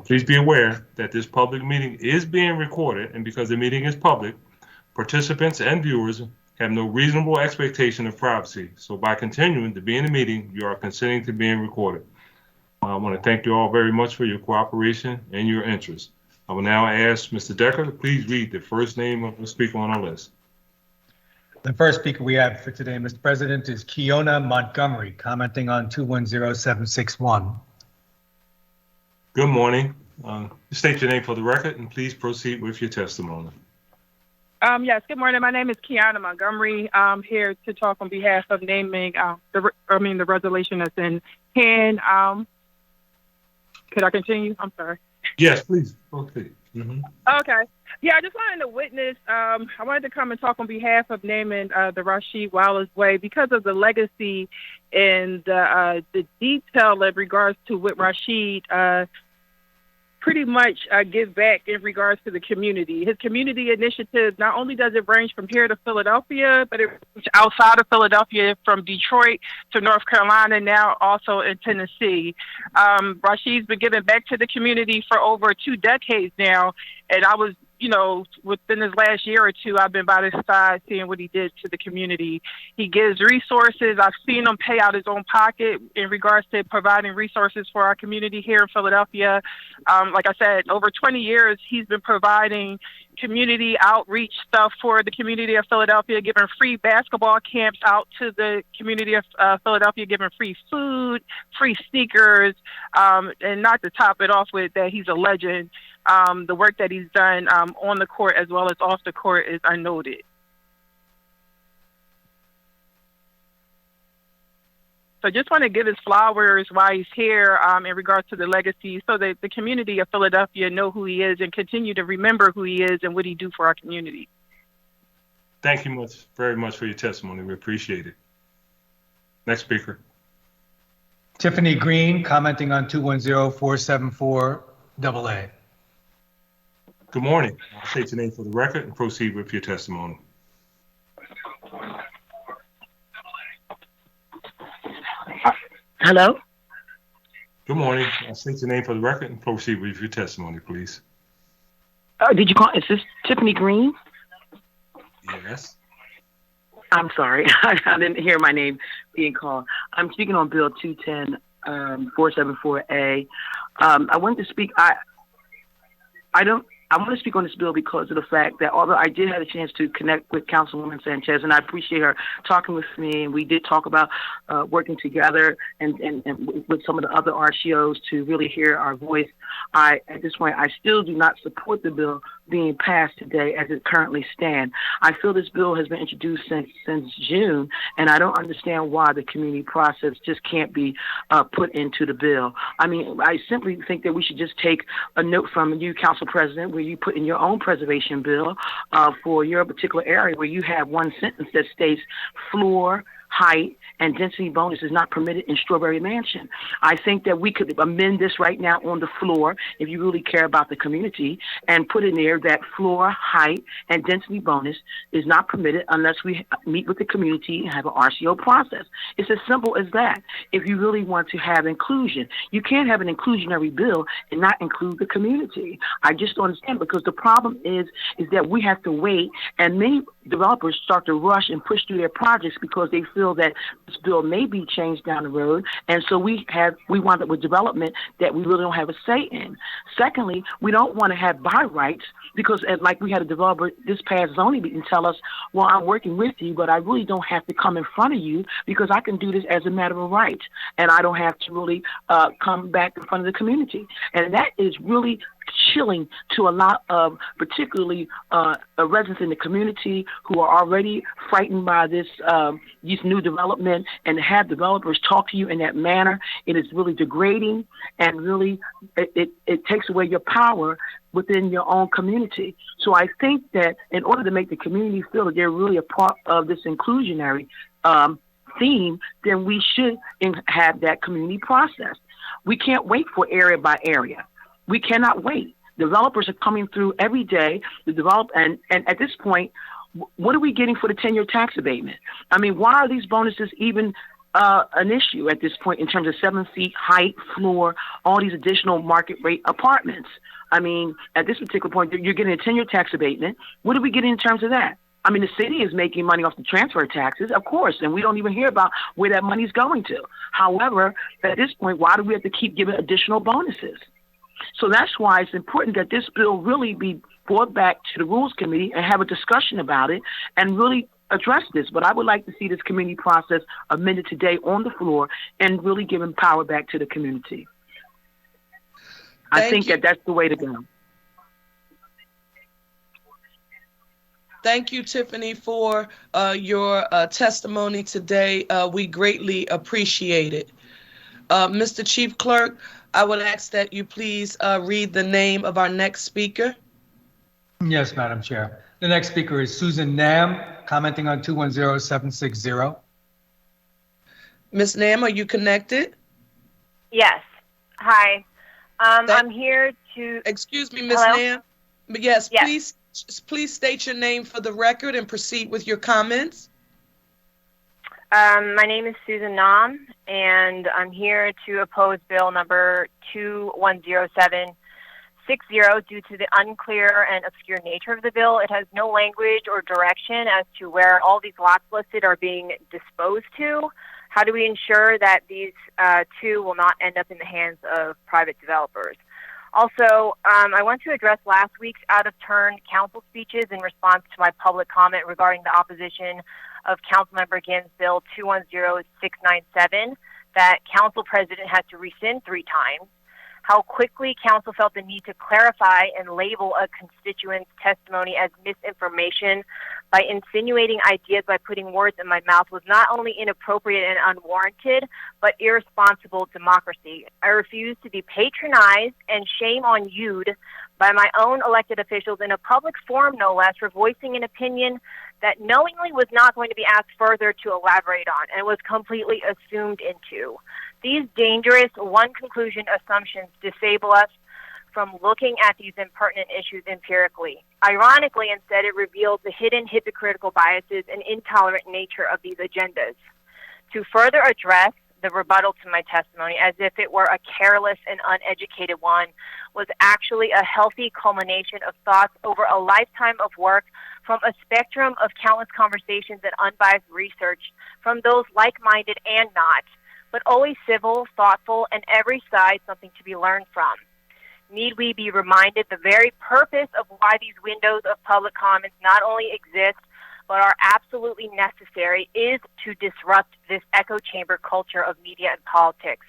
Please be aware that this public meeting is being recorded, and because the meeting is public, participants and viewers have no reasonable expectation of privacy. So by continuing to be in the meeting, you are consenting to being recorded. I want to thank you all very much for your cooperation and your interest. I will now ask Mr. Decker to please read the first name of the speaker on our list.
The first speaker we have for today, Mr. President, is Kiona Montgomery, commenting on 210761.
Good morning. State your name for the record and please proceed with your testimony.
Yes, good morning. My name is Kiana Montgomery. I'm here to talk on behalf of naming the resolution that's in hand. Could I continue? I'm sorry.
Yes, please. Okay.
Okay. Yeah, I just wanted to witness. I wanted to come and talk on behalf of naming the Rasheed Wallace Way because of the legacy and the detail in regards to what Rasheed pretty much give back in regards to the community. His community initiative, not only does it range from here to Philadelphia, but it ranges outside of Philadelphia from Detroit to North Carolina, now also in Tennessee. Rasheed's been giving back to the community for over 2 decades now, and I was, within this last year or two, I've been by his side seeing what he did to the community. He gives resources. I've seen him pay out his own pocket in regards to providing resources for our community here in Philadelphia. Like I said, over 20 years, he's been providing community outreach stuff for the community of Philadelphia, giving free basketball camps out to the community of Philadelphia, giving free food, free sneakers, and not to top it off with that he's a legend. The work that he's done on the court as well as off the court is unnoted. So just want to give his flowers while he's here in regards to the legacy so that the community of Philadelphia know who he is and continue to remember who he is and what he do for our community.
Thank you very much for your testimony. We appreciate it. Next speaker.
Tiffany Green, commenting on 210474 AA.
Good morning. I'll state your name for the record and proceed with your testimony.
Hello?
Good morning. I'll state your name for the record and proceed with your testimony, please.
Did you call? Is this Tiffany Green?
Yes.
I'm sorry. I didn't hear my name being called. I'm speaking on Bill 210, 474A. I wanted to speak. I I want to speak on this bill because of the fact that although I did have a chance to connect with Councilwoman Sanchez, and I appreciate her talking with me, and we did talk about working together and with some of the other RCOs to really hear our voice, at this point, I still do not support the bill being passed today as it currently stands. I feel this bill has been introduced since June, and I don't understand why the community process just can't be put into the bill. I mean, I simply think that we should just take a note from you, Council President, where you put in your own preservation bill for your particular area where you have one sentence that states floor, height, and density bonus is not permitted in Strawberry Mansion. I think that we could amend this right now on the floor, if you really care about the community, and put in there that floor, height, and density bonus is not permitted unless we meet with the community and have an RCO process. It's as simple as that. If you really want to have inclusion, you can't have an inclusionary bill and not include the community. I just don't understand, because the problem is that we have to wait, and many developers start to rush and push through their projects because they feel that this bill may be changed down the road, and so we wind up with development that we really don't have a say in. Secondly, we don't want to have buy rights, because like we had a developer this past zoning meeting tell us, well, I'm working with you, but I really don't have to come in front of you because I can do this as a matter of right, and I don't have to really come back in front of the community. And that is really chilling to a lot of particularly residents in the community who are already frightened by this new development, and to have developers talk to you in that manner, it is really degrading, and really it takes away your power within your own community. So I think that in order to make the community feel that they're really a part of this inclusionary theme, then we should have that community process. We can't wait for area by area. We cannot wait. Developers are coming through every day to develop, and at this point, what are we getting for the 10-year tax abatement? I mean, why are these bonuses even an issue at this point in terms of 7 feet height, floor, all these additional market rate apartments? I mean, at this particular point, you're getting a 10-year tax abatement. What are we getting in terms of that? I mean, the city is making money off the transfer taxes, of course, and we don't even hear about where that money's going to. However, at this point, why do we have to keep giving additional bonuses? So that's why it's important that this bill really be brought back to the Rules Committee and have a discussion about it and really address this. But I would like to see this community process amended today on the floor and really giving power back to the community. I think that that's the way to go.
Thank you, Tiffany, for your testimony today. We greatly appreciate it. Mr. Chief Clerk, I would ask that you please read the name of our next speaker.
Yes, Madam Chair. The next speaker is Susan Nam, commenting on 210760.
Ms. Nam, are you connected?
Yes. Hi. I'm here to...
Excuse me, Ms. Nam. Yes, please state your name for the record and proceed with your comments.
My name is Susan Nam, and I'm here to oppose Bill number 210760 due to the unclear and obscure nature of the bill. It has no language or direction as to where all these lots listed are being disposed to. How do we ensure that these two will not end up in the hands of private developers? Also, I want to address last week's out-of-turn council speeches in response to my public comment regarding the opposition of Councilmember Ginn's Bill 210697 that Council President had to rescind 3 times. How quickly Council felt the need to clarify and label a constituent's testimony as misinformation by insinuating ideas by putting words in my mouth was not only inappropriate and unwarranted, but irresponsible democracy. I refuse to be patronized and shame on you'd by my own elected officials in a public forum, no less, for voicing an opinion that knowingly was not going to be asked further to elaborate on and was completely assumed into. These dangerous one-conclusion assumptions disable us from looking at these impertinent issues empirically. Ironically, instead, it reveals the hidden hypocritical biases and intolerant nature of these agendas. To further address the rebuttal to my testimony as if it were a careless and uneducated one was actually a healthy culmination of thoughts over a lifetime of work from a spectrum of countless conversations and unbiased research from those like-minded and not, but always civil, thoughtful, and every side something to be learned from. Need we be reminded the very purpose of why these windows of public comments not only exist, but are absolutely necessary, is to disrupt this echo chamber culture of media and politics.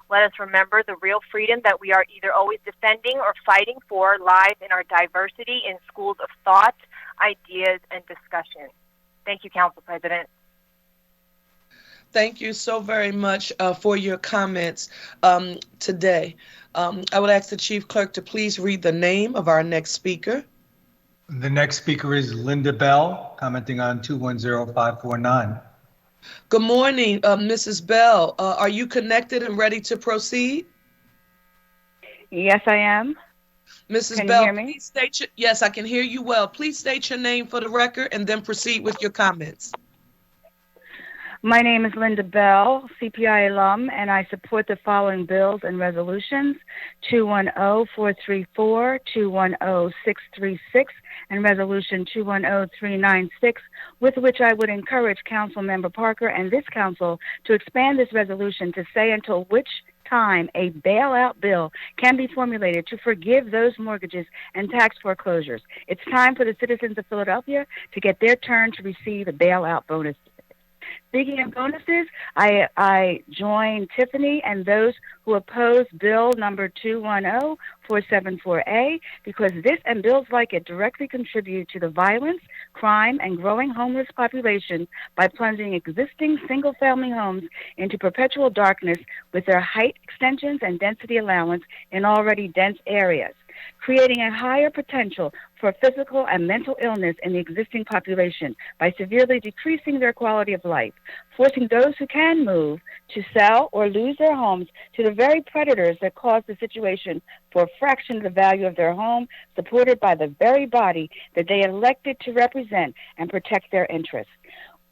Let us remember the real freedom that we are either always defending or fighting for lies in our diversity in schools of thought, ideas, and discussion. Thank you, Council President.
Thank you so very much for your comments today. I would ask the Chief Clerk to please read the name of our next speaker.
The next speaker is Linda Bell, commenting on 210549.
Good morning, Mrs. Bell. Are you connected and ready to proceed?
Yes, I am.
Mrs.
Can
Bell,
you hear me?
please state your, yes, I can hear you well. Please state your name for the record and then proceed with your comments.
My name is Linda Bell, CPI alum, and I support the following bills and resolutions: 210-434, 210-636, and Resolution 210-396, with which I would encourage Councilmember Parker and this council to expand this resolution to say until which time a bailout bill can be formulated to forgive those mortgages and tax foreclosures. It's time for the citizens of Philadelphia to get their turn to receive the bailout bonus. Speaking of bonuses, I join Tiffany and those who oppose Bill number 210474A because this and bills like it directly contribute to the violence, crime, and growing homeless population by plunging existing single-family homes into perpetual darkness with their height extensions and density allowance in already dense areas, creating a higher potential for physical and mental illness in the existing population by severely decreasing their quality of life, forcing those who can move to sell or lose their homes to the very predators that caused the situation for a fraction of the value of their home, supported by the very body that they elected to represent and protect their interests.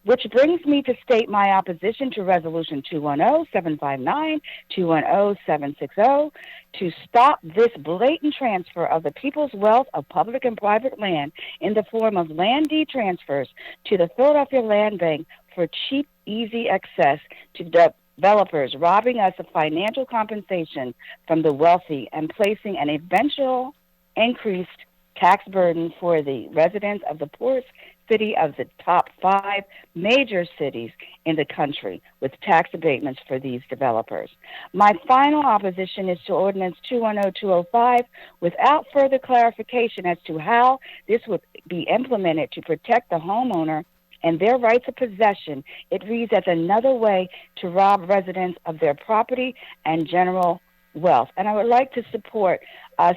Which brings me to state my opposition to Resolution 210-759, 210-760, to stop this blatant transfer of the people's wealth of public and private land in the form of land deed transfers to the Philadelphia Land Bank for cheap, easy access to developers, robbing us of financial compensation from the wealthy and placing an eventual increased tax burden for the residents of the poorest city of the top 5 major cities in the country with tax abatements for these developers. My final opposition is to Ordinance 210205 without further clarification as to how this would be implemented to protect the homeowner and their rights of possession. It reads as another way to rob residents of their property and general wealth. And I would like to support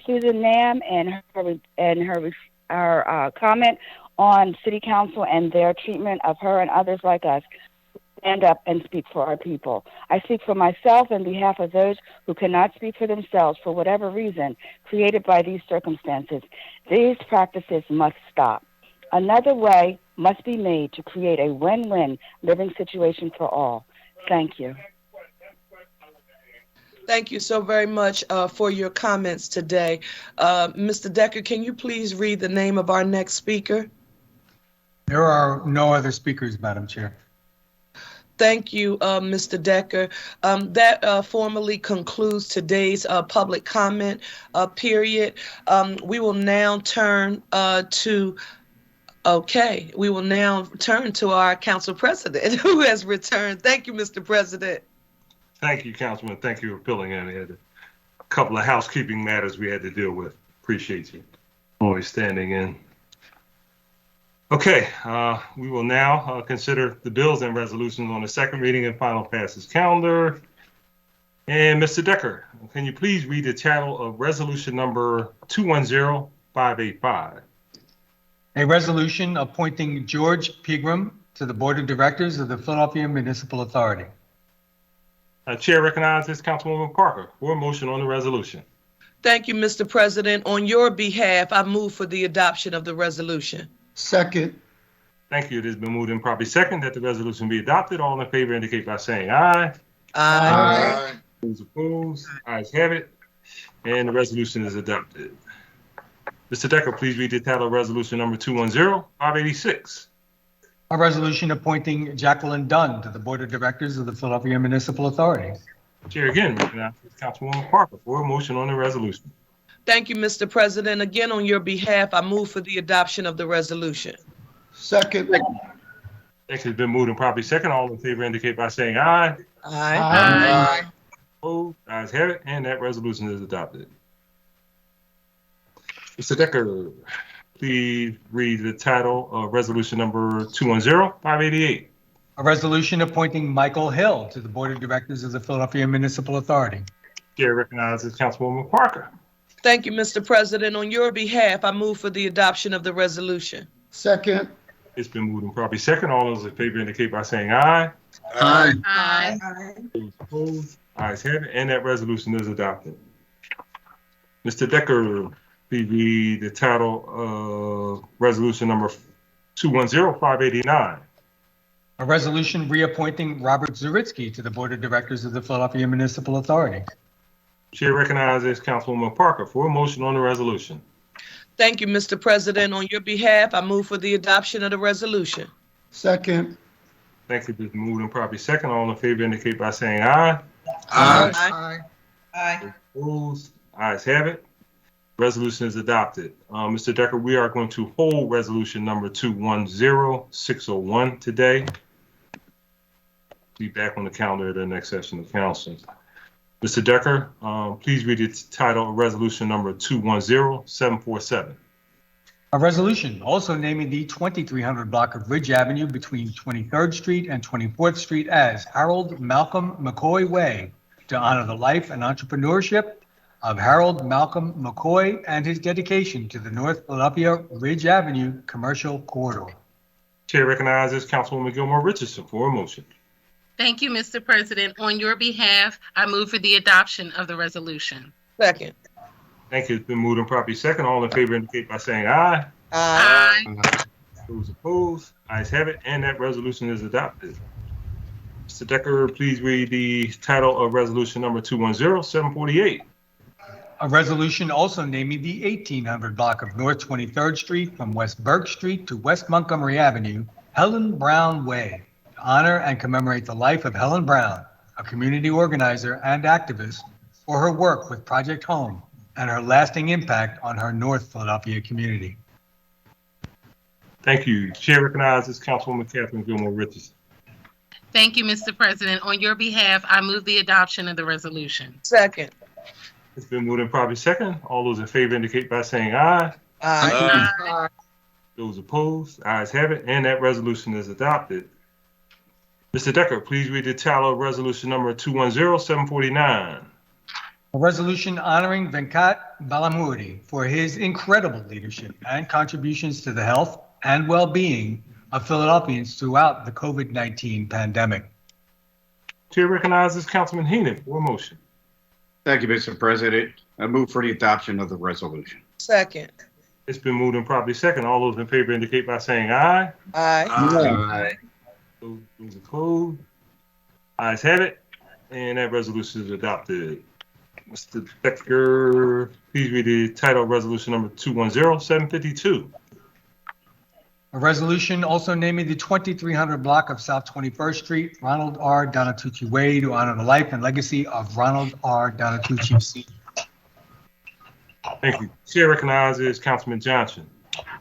Susan Nam and her comment on City Council and their treatment of her and others like us. Stand up and speak for our people. I speak for myself and behalf of those who cannot speak for themselves for whatever reason created by these circumstances. These practices must stop. Another way must be made to create a win-win living situation for all. Thank you.
Thank you so very much for your comments today. Mr. Decker, can you please read the name of our next speaker?
There are no other speakers, Madam Chair.
Thank you, Mr. Decker. That formally concludes today's public comment period. We will now turn to our council president who has returned. Thank you, Mr. President.
Thank you, Councilman. Thank you for filling in. We had a couple of housekeeping matters we had to deal with. Appreciate you always standing in. Okay, we will now consider the bills and resolutions on the second reading and final passes calendar. And Mr. Decker, can you please read the title of resolution number 210585?
A resolution appointing George Pegram to the Board of Directors of the Philadelphia Municipal Authority.
Chair recognizes Councilwoman Parker for a motion on the resolution.
Thank you, Mr. President. On your behalf, I move for the adoption of the resolution.
Second.
Thank you. It has been moved and probably second that the resolution be adopted. All in favor indicate by saying aye.
Aye.
Those opposed, ayes have it, and the resolution is adopted. Mr. Decker, please read the title of resolution number 210586.
A resolution appointing Jacqueline Dunn to the Board of Directors of the Philadelphia Municipal Authority.
Chair again recognizes Councilwoman Parker for a motion on the resolution.
Thank you, Mr. President. Again, on your behalf, I move for the adoption of the resolution.
Second.
Thank you. It's been moved and properly second. All in favor indicate by saying aye.
Aye.
Aye.
Opposed? Ayes have it, and that resolution is adopted. Mr. Decker, please read the title of resolution number 210-588.
A resolution appointing Michael Hill to the Board of Directors of the Philadelphia Municipal Authority.
Chair recognizes Councilwoman Parker.
Thank you, Mr. President. On your behalf, I move for the adoption of the resolution.
Second.
It's been moved and properly second. All those in favor indicate by saying aye.
Aye.
Aye.
Those opposed? Ayes have it, and that resolution is adopted. Mr. Decker, please read the title of resolution number 210-589.
A resolution reappointing Robert Zaritsky to the Board of Directors of the Philadelphia Municipal Authority.
Chair recognizes Councilwoman Parker for a motion on the resolution.
Thank you, Mr. President. On your behalf, I move for the adoption of the resolution.
Second.
Thank you. It's been moved and properly second. All in favor indicate by saying aye.
Aye.
Aye.
Opposed? Ayes have it. Resolution is adopted. Mr. Decker, we are going to hold resolution number 210601 today. Be back on the calendar at the next session of council. Mr. Decker, please read the title of resolution number 210747.
A resolution also naming the 2300 block of Ridge Avenue between 23rd Street and 24th Street as Harold Malcolm McCoy Way to honor the life and entrepreneurship of Harold Malcolm McCoy and his dedication to the North Philadelphia Ridge Avenue commercial corridor.
Chair recognizes Councilwoman Gilmore Richardson for a motion.
Thank you, Mr. President. On your behalf, I move for the adoption of the resolution.
Second.
Thank you. It's been moved and properly second. All in favor indicate by saying aye.
Aye.
Those opposed? Ayes have it, and that resolution is adopted. Mr. Decker, please read the title of resolution number 210748.
A resolution also naming the 1800 block of North 23rd Street from West Burke Street to West Montgomery Avenue, Helen Brown Way, to honor and commemorate the life of Helen Brown, a community organizer and activist, for her work with Project Home and her lasting impact on her North Philadelphia community.
Thank you. Chair recognizes Councilwoman Catherine Gilmore Richardson.
Thank you, Mr. President. On your behalf, I move the adoption of the resolution.
Second.
It's been moved and properly second. All those in favor indicate by saying aye.
Aye.
Those opposed? Ayes have it, and that resolution is adopted. Mr. Decker, please read the title of resolution number 210749.
A resolution honoring Venkat Balamurthy for his incredible leadership and contributions to the health and well-being of Philadelphians throughout the COVID-19 pandemic.
Chair recognizes Councilman Heenan for a motion.
Thank you, Mr. President. I move for the adoption of the resolution.
Second.
It's been moved and properly second. All those in favor indicate by saying aye.
Aye.
Those opposed? Ayes have it, and that resolution is adopted. Mr. Decker, please read the title of resolution number 210752.
A resolution also naming the 2300 block of South 21st Street, Ronald R. Donatucci Way, to honor the life and legacy of Ronald R. Donatucci Sr.
Thank you. Chair recognizes Councilman Johnson.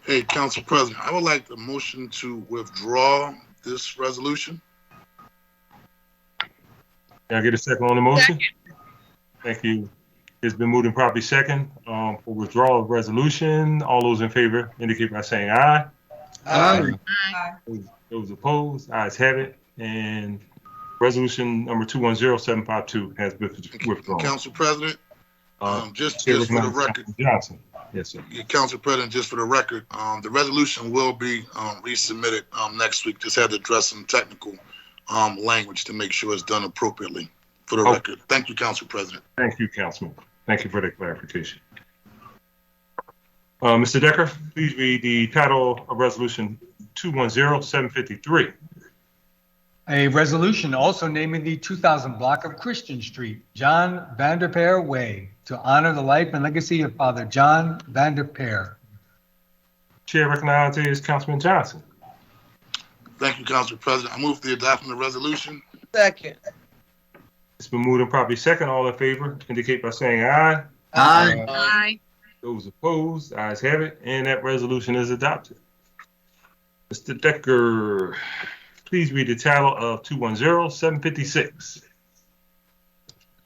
Hey, Council President, I would like the motion to withdraw this resolution.
Can I get a second on the motion? Thank you. It's been moved and properly second for withdrawal of resolution. All those in favor indicate by saying aye.
Aye.
Those opposed? Ayes have it, and resolution number 210752 has been withdrawn.
Council President, just
Chair
for the
recognizes
record,
Councilman Johnson. Yes, sir.
Council President, just for the record, the resolution will be resubmitted next week. Just had to address some technical language to make sure it's done appropriately for the record. Thank you, Council President.
Thank you, Councilman. Thank you for the clarification. Mr. Decker, please read the title of resolution 210753.
A resolution also naming the 2000 block of Christian Street, John Vanderpeer Way, to honor the life and legacy of Father John Vanderpeer.
Chair recognizes Councilman Johnson.
Thank you, Council President. I move the adoption of the resolution.
Second.
It's been moved and properly second. All in favor indicate by saying aye.
Aye.
Aye.
Those opposed, ayes have it, and that resolution is adopted. Mr. Decker, please read the title of 210-756.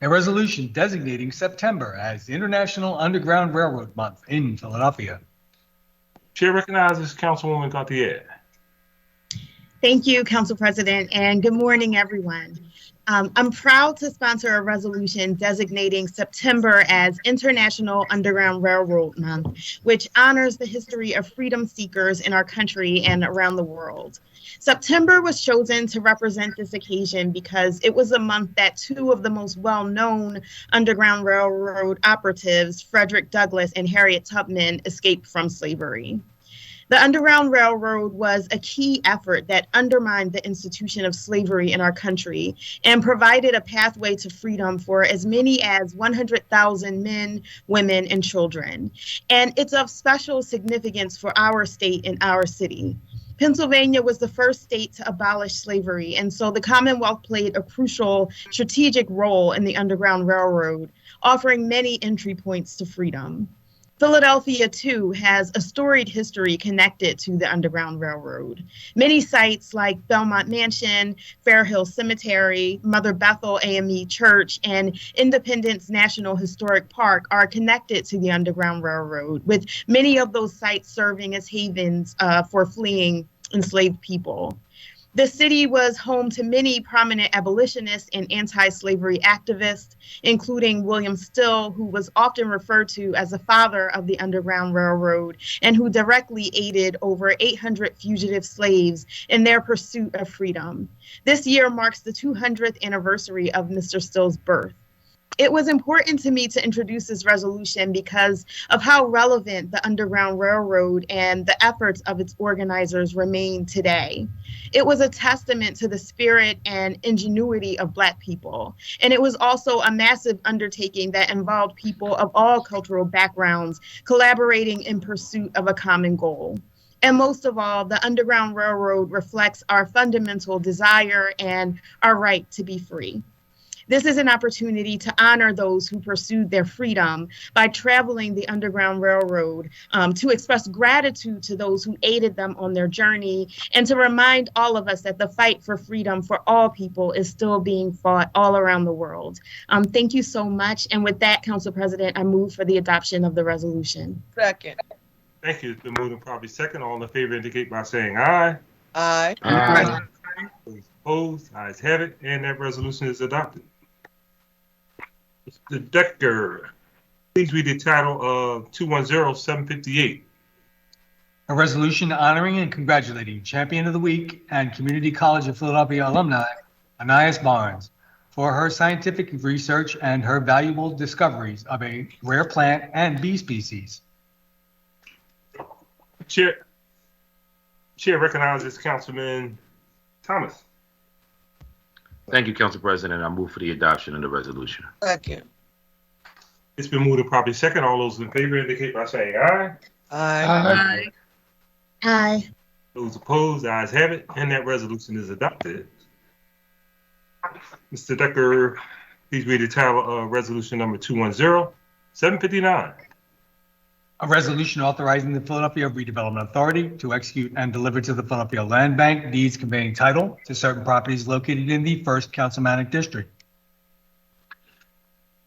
A resolution designating September as International Underground Railroad Month in Philadelphia.
Chair recognizes Councilwoman Gauthier.
Thank you, Council President, and good morning, everyone. I'm proud to sponsor a resolution designating September as International Underground Railroad Month, which honors the history of freedom seekers in our country and around the world. September was chosen to represent this occasion because it was a month that two of the most well-known Underground Railroad operatives, Frederick Douglass and Harriet Tubman, escaped from slavery. The Underground Railroad was a key effort that undermined the institution of slavery in our country and provided a pathway to freedom for as many as 100,000 men, women, and children. And it's of special significance for our state and our city. Pennsylvania was the first state to abolish slavery, and so the Commonwealth played a crucial strategic role in the Underground Railroad, offering many entry points to freedom. Philadelphia, too, has a storied history connected to the Underground Railroad. Many sites like Belmont Mansion, Fair Hill Cemetery, Mother Bethel AME Church, and Independence National Historic Park are connected to the Underground Railroad, with many of those sites serving as havens for fleeing enslaved people. The city was home to many prominent abolitionists and anti-slavery activists, including William Still, who was often referred to as the father of the Underground Railroad and who directly aided over 800 fugitive slaves in their pursuit of freedom. This year marks the 200th anniversary of Mr. Still's birth. It was important to me to introduce this resolution because of how relevant the Underground Railroad and the efforts of its organizers remain today. It was a testament to the spirit and ingenuity of Black people. And it was also a massive undertaking that involved people of all cultural backgrounds collaborating in pursuit of a common goal. And most of all, the Underground Railroad reflects our fundamental desire and our right to be free. This is an opportunity to honor those who pursued their freedom by traveling the Underground Railroad, to express gratitude to those who aided them on their journey, and to remind all of us that the fight for freedom for all people is still being fought all around the world. Thank you so much. And with that, Council President, I move for the adoption of the resolution.
Second.
Thank you. It's been moved and probably second. All in favor indicate by saying aye.
Aye.
Aye. Those opposed, ayes have it, and that resolution is adopted. Mr. Decker, please read the title of 210-758.
A resolution honoring and congratulating Champion of the Week and Community College of Philadelphia alumni, Anais Barnes, for her scientific research and her valuable discoveries of a rare plant and bee species.
Chair recognizes Councilman Thomas.
Thank you, Council President. I move for the adoption of the resolution.
Second.
It's been moved and probably second. All those in favor indicate by saying aye.
Aye.
Aye.
Those opposed, ayes have it, and that resolution is adopted. Mr. Decker, please read the title of resolution number 210-759.
A resolution authorizing the Philadelphia Redevelopment Authority to execute and deliver to the Philadelphia Land Bank deeds conveying title to certain properties located in the 1st Councilmanic District.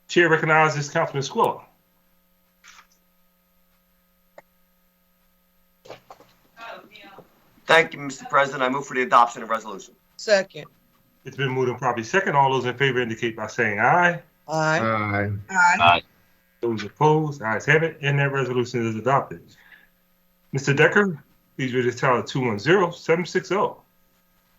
Chair recognizes Councilman Squilla.
Thank you, Mr. President. I move for the adoption of resolution.
Second.
It's been moved and probably second. All those in favor indicate by saying aye.
Aye.
Aye.
Those opposed, ayes have it, and that resolution is adopted. Mr. Decker, please read the title of 210-760.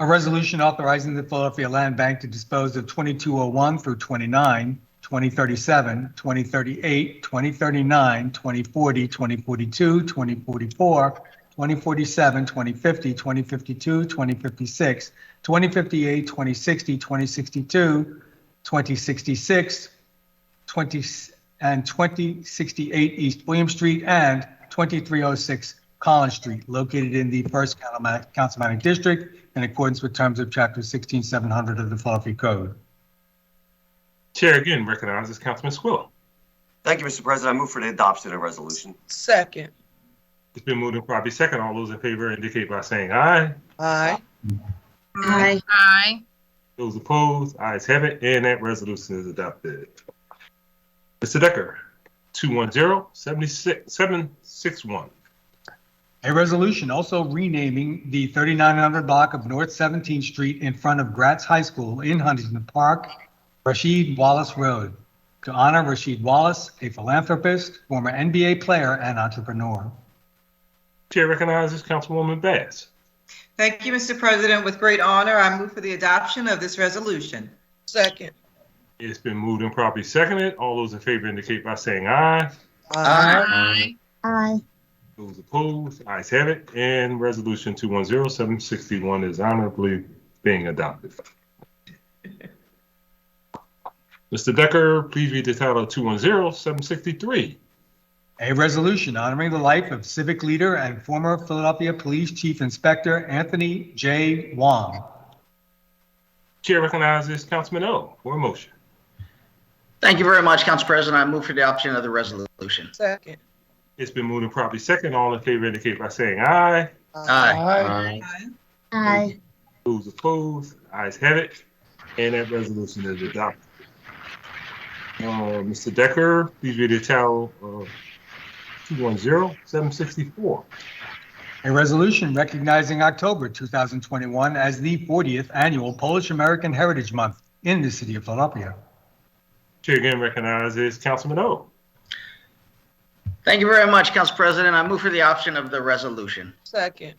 A resolution authorizing the Philadelphia Land Bank to dispose of 2201 through 29, 2037, 2038, 2039, 2040, 2042, 2044, 2047, 2050, 2052, 2056, 2058, 2060, 2062, 2066, 2068 East William Street, and 2306 Collins Street, located in the 1st Councilmanic District in accordance with terms of Chapter 16700 of the Philadelphia Code.
Chair again recognizes Councilman Squilla.
Thank you, Mr. President. I move for the adoption of the resolution.
Second.
It's been moved and properly second. All those in favor indicate by saying aye.
Aye.
Aye.
Aye.
Those opposed, ayes have it, and that resolution is adopted. Mr. Decker, 210-761.
A resolution also renaming the 3900 block of North 17th Street in front of Gratz High School in Huntington Park, Rasheed Wallace Road, to honor Rasheed Wallace, a philanthropist, former NBA player, and entrepreneur.
Chair recognizes Councilwoman Bass.
Thank you, Mr. President. With great honor, I move for the adoption of this resolution.
Second.
It's been moved and properly seconded. All those in favor indicate by saying aye.
Aye.
Aye.
Those opposed, ayes have it, and resolution 210-761 is honorably being adopted. Mr. Decker, please read the title of 210-763.
A resolution honoring the life of civic leader and former Philadelphia Police Chief Inspector Anthony J. Wong.
Chair recognizes Councilman O for a motion.
Thank you very much, Council President. I move for the adoption of the resolution.
Second.
It's been moved and properly second. All in favor indicate by saying aye.
Aye.
Aye.
Those opposed, ayes have it, and that resolution is adopted. Mr. Decker, please read the title of 210-764.
A resolution recognizing October 2021 as the 40th annual Polish American Heritage Month in the city of Philadelphia.
Chair again recognizes Councilman O.
Thank you very much, Council President. I move for the adoption of the resolution.
Second.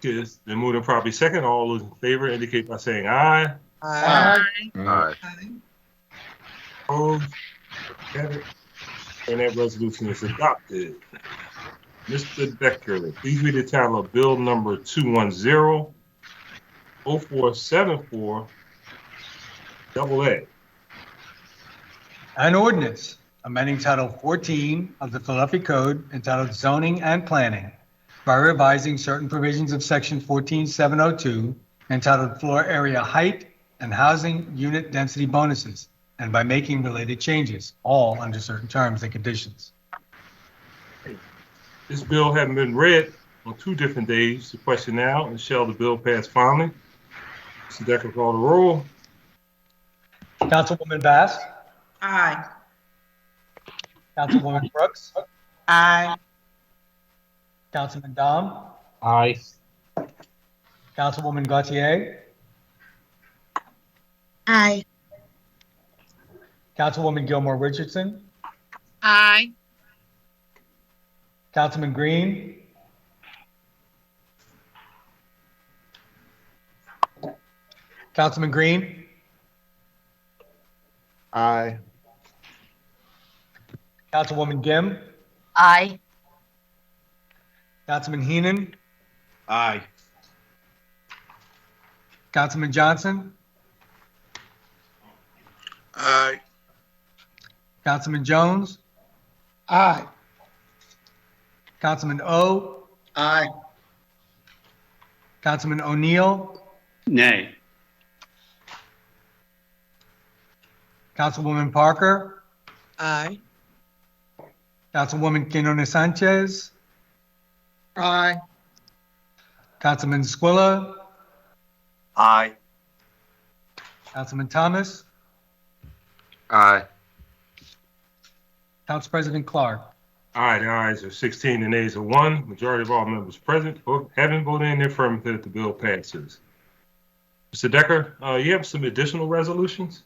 It's been moved and properly second. All those in favor indicate by saying aye.
Aye.
Aye.
Opposed, have it, and that resolution is adopted. Mr. Decker, please read the title of Bill number 210-0474, AA.
An ordinance amending Title 14 of the Philadelphia Code entitled Zoning and Planning by revising certain provisions of Section 14702 entitled Floor Area Height and Housing Unit Density Bonuses, and by making related changes, all under certain terms and conditions.
This bill having been read on 2 different days, the question now is, shall the bill pass finally? Mr. Decker, call the roll.
Councilwoman Bass.
Aye.
Councilwoman Brooks.
Aye.
Councilman Dom.
Aye.
Councilwoman Gautier.
Aye.
Councilwoman Gilmore Richardson.
Aye.
Councilman Green. Councilman Green.
Aye.
Councilwoman Gim.
Aye.
Councilman Heenan.
Aye.
Councilman Johnson.
Aye.
Councilman Jones.
Aye.
Councilman O.
Aye.
Councilman O'Neill.
Nay.
Councilwoman Parker.
Aye.
Councilwoman Quinones Sanchez.
Aye.
Councilman Squilla.
Aye.
Councilman Thomas.
Aye.
Council President Clark.
Aye, the ayes are 16 and nays are 1. Majority of all members present having voted in the affirmative, the bill passes. Mr. Decker, you have some additional resolutions?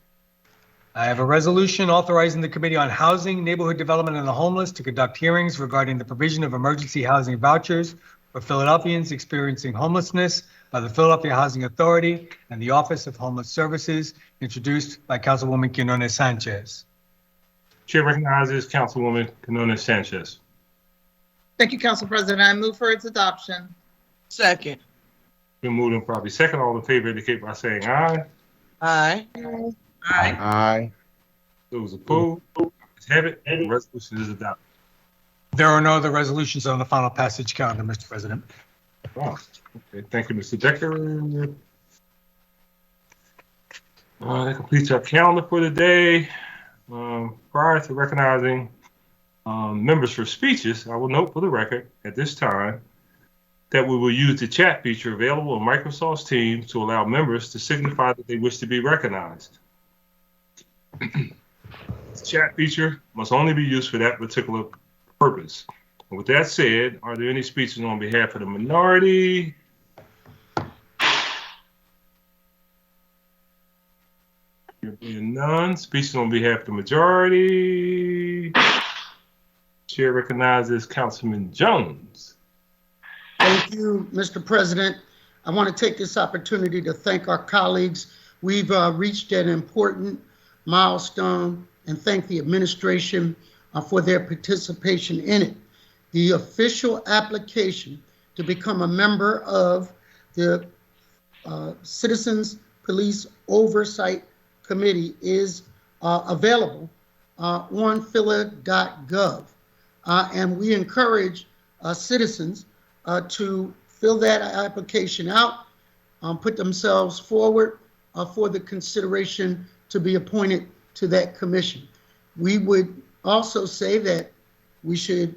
I have a resolution authorizing the Committee on Housing, Neighborhood Development, and the Homeless to conduct hearings regarding the provision of emergency housing vouchers for Philadelphians experiencing homelessness by the Philadelphia Housing Authority and the Office of Homeless Services, introduced by Councilwoman Quinones Sanchez.
Chair recognizes Councilwoman Quinones Sanchez.
Thank you, Council President. I move for its adoption.
Second.
Been moved and probably second. All in favor indicate by saying aye.
Aye.
Aye.
Aye.
Those opposed, ayes have it, and the resolution is adopted.
There are no other resolutions on the final passage calendar, Mr. President.
Wow. Okay, thank you, Mr. Decker. That completes our calendar for the day. Prior to recognizing members for speeches, I will note for the record at this time that we will use the chat feature available on Microsoft Teams to allow members to signify that they wish to be recognized. The chat feature must only be used for that particular purpose. And with that said, are there any speeches on behalf of the minority? There being none. Speeches on behalf of the majority. Chair recognizes Councilman Jones.
Thank you, Mr. President. I want to take this opportunity to thank our colleagues. We've reached an important milestone and thank the administration for their participation in it. The official application to become a member of the Citizens Police Oversight Committee is available on phila.gov. And we encourage citizens to fill that application out, put themselves forward for the consideration to be appointed to that commission. We would also say that we should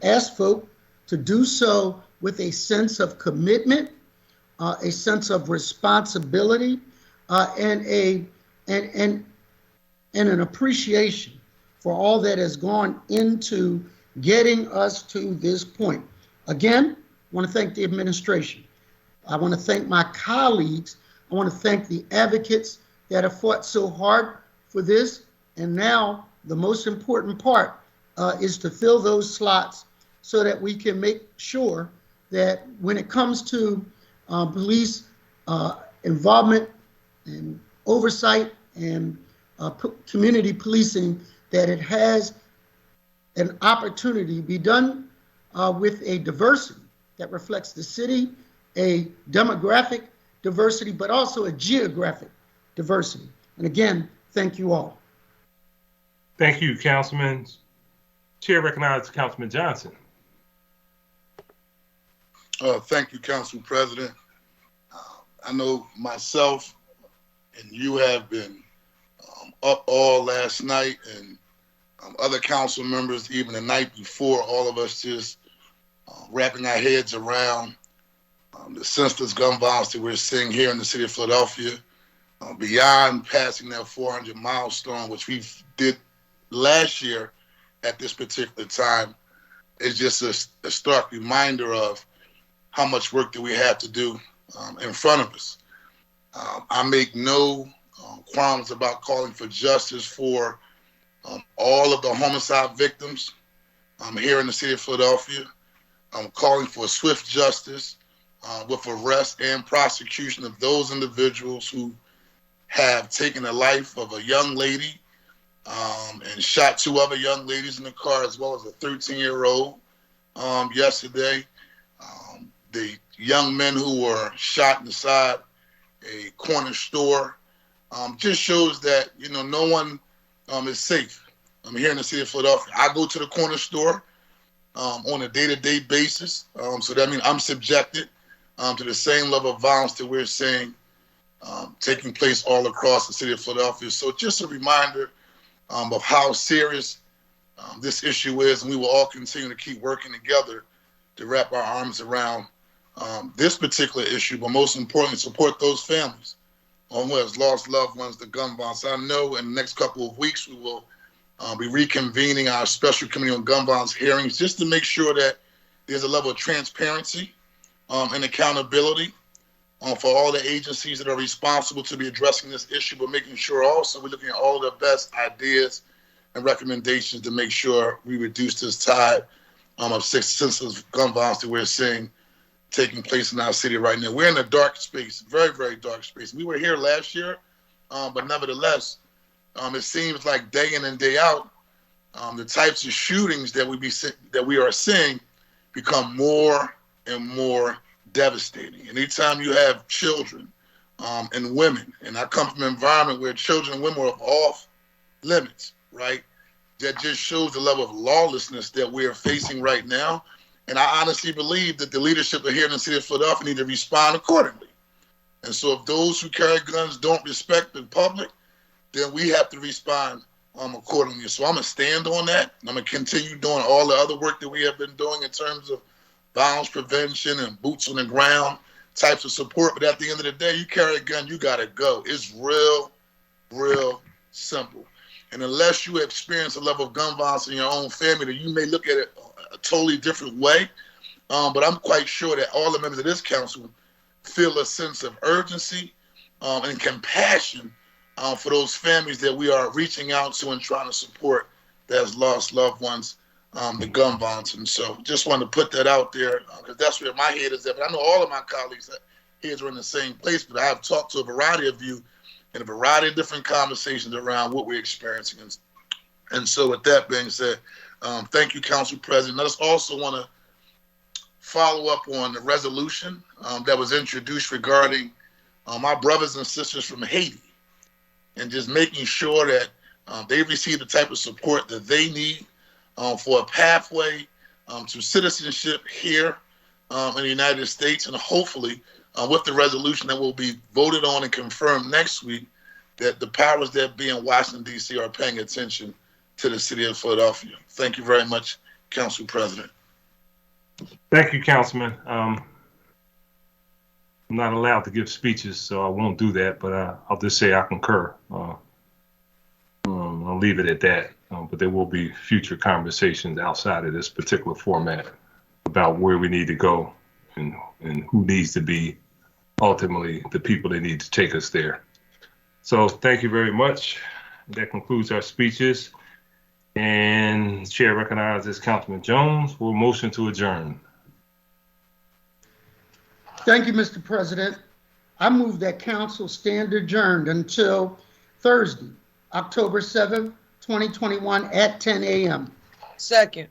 ask folk to do so with a sense of commitment, a sense of responsibility, and an appreciation for all that has gone into getting us to this point. Again, I want to thank the administration. I want to thank my colleagues. I want to thank the advocates that have fought so hard for this. And now the most important part is to fill those slots so that we can make sure that when it comes to police involvement and oversight and community policing, that it has an opportunity to be done with a diversity that reflects the city, a demographic diversity, but also a geographic diversity. And again, thank you all.
Thank you, Councilman. Chair recognizes Councilman Johnson.
Thank you, Council President. I know myself and you have been up all last night, and other council members, even the night before, all of us just wrapping our heads around the senseless gun violence that we're seeing here in the city of Philadelphia. Beyond passing that 400 milestone, which we did last year at this particular time, is just a stark reminder of how much work that we have to do in front of us. I make no qualms about calling for justice for all of the homicide victims here in the city of Philadelphia. I'm calling for swift justice with arrest and prosecution of those individuals who have taken the life of a young lady and shot two other young ladies in the car, as well as a 13-year-old yesterday. The young men who were shot inside a corner store just shows that, no one is safe. Here in the city of Philadelphia. I go to the corner store on a day-to-day basis. So that means I'm subjected to the same level of violence that we're seeing taking place all across the city of Philadelphia. So just a reminder of how serious this issue is, and we will all continue to keep working together to wrap our arms around this particular issue, but most importantly, support those families who has lost loved ones to gun violence. I know in the next couple of weeks we will be reconvening our special committee on gun violence hearings just to make sure that there's a level of transparency and accountability for all the agencies that are responsible to be addressing this issue, but making sure also we're looking at all the best ideas and recommendations to make sure we reduce this tide of senseless gun violence that we're seeing taking place in our city right now. We're in a dark space, very, very dark space. We were here last year, but nevertheless, it seems like day in and day out, the types of shootings that we are seeing become more and more devastating. Anytime you have children and women, and I come from an environment where children and women are off limits, right? That just shows the level of lawlessness that we are facing right now. And I honestly believe that the leadership here in the city of Philadelphia need to respond accordingly. And so if those who carry guns don't respect the public, then we have to respond accordingly. So I'm going to stand on that. I'm going to continue doing all the other work that we have been doing in terms of violence prevention and boots on the ground types of support. But at the end of the day, you carry a gun, you got to go. It's real simple. And unless you experience a level of gun violence in your own family, then you may look at it a totally different way. But I'm quite sure that all the members of this council feel a sense of urgency and compassion for those families that we are reaching out to and trying to support that has lost loved ones to gun violence. And so just wanted to put that out there because that's where my head is at. But I know all of my colleagues' heads are in the same place, but I have talked to a variety of you in a variety of different conversations around what we're experiencing. And so with that being said, thank you, Council President. I just also want to follow up on the resolution that was introduced regarding my brothers and sisters from Haiti and just making sure that they receive the type of support that they need for a pathway to citizenship here in the United States, and hopefully with the resolution that will be voted on and confirmed next week, that the powers that be in Washington, D.C. are paying attention to the city of Philadelphia. Thank you very much, Council President.
Thank you, Councilman. I'm not allowed to give speeches, so I won't do that, but I'll just say I concur. I'll leave it at that. But there will be future conversations outside of this particular format about where we need to go and who needs to be ultimately the people that need to take us there. So thank you very much. That concludes our speeches. And Chair recognizes Councilman Jones for a motion to adjourn.
Thank you, Mr. President. I move that council stand adjourned until Thursday, October 7th, 2021 at 10 a.m.
Second.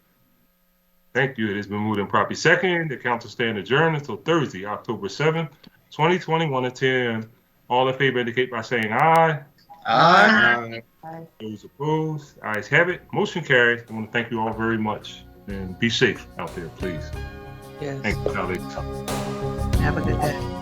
Thank you. It has been moved and properly second. The council stand adjourned until Thursday, October 7th, 2021 at 10 a.m. All in favor indicate by saying aye.
Aye.
Those opposed, ayes have it. Motion carries. I want to thank you all very much and be safe out there, please.
Yes.
Thank you, colleagues.
Have a good day.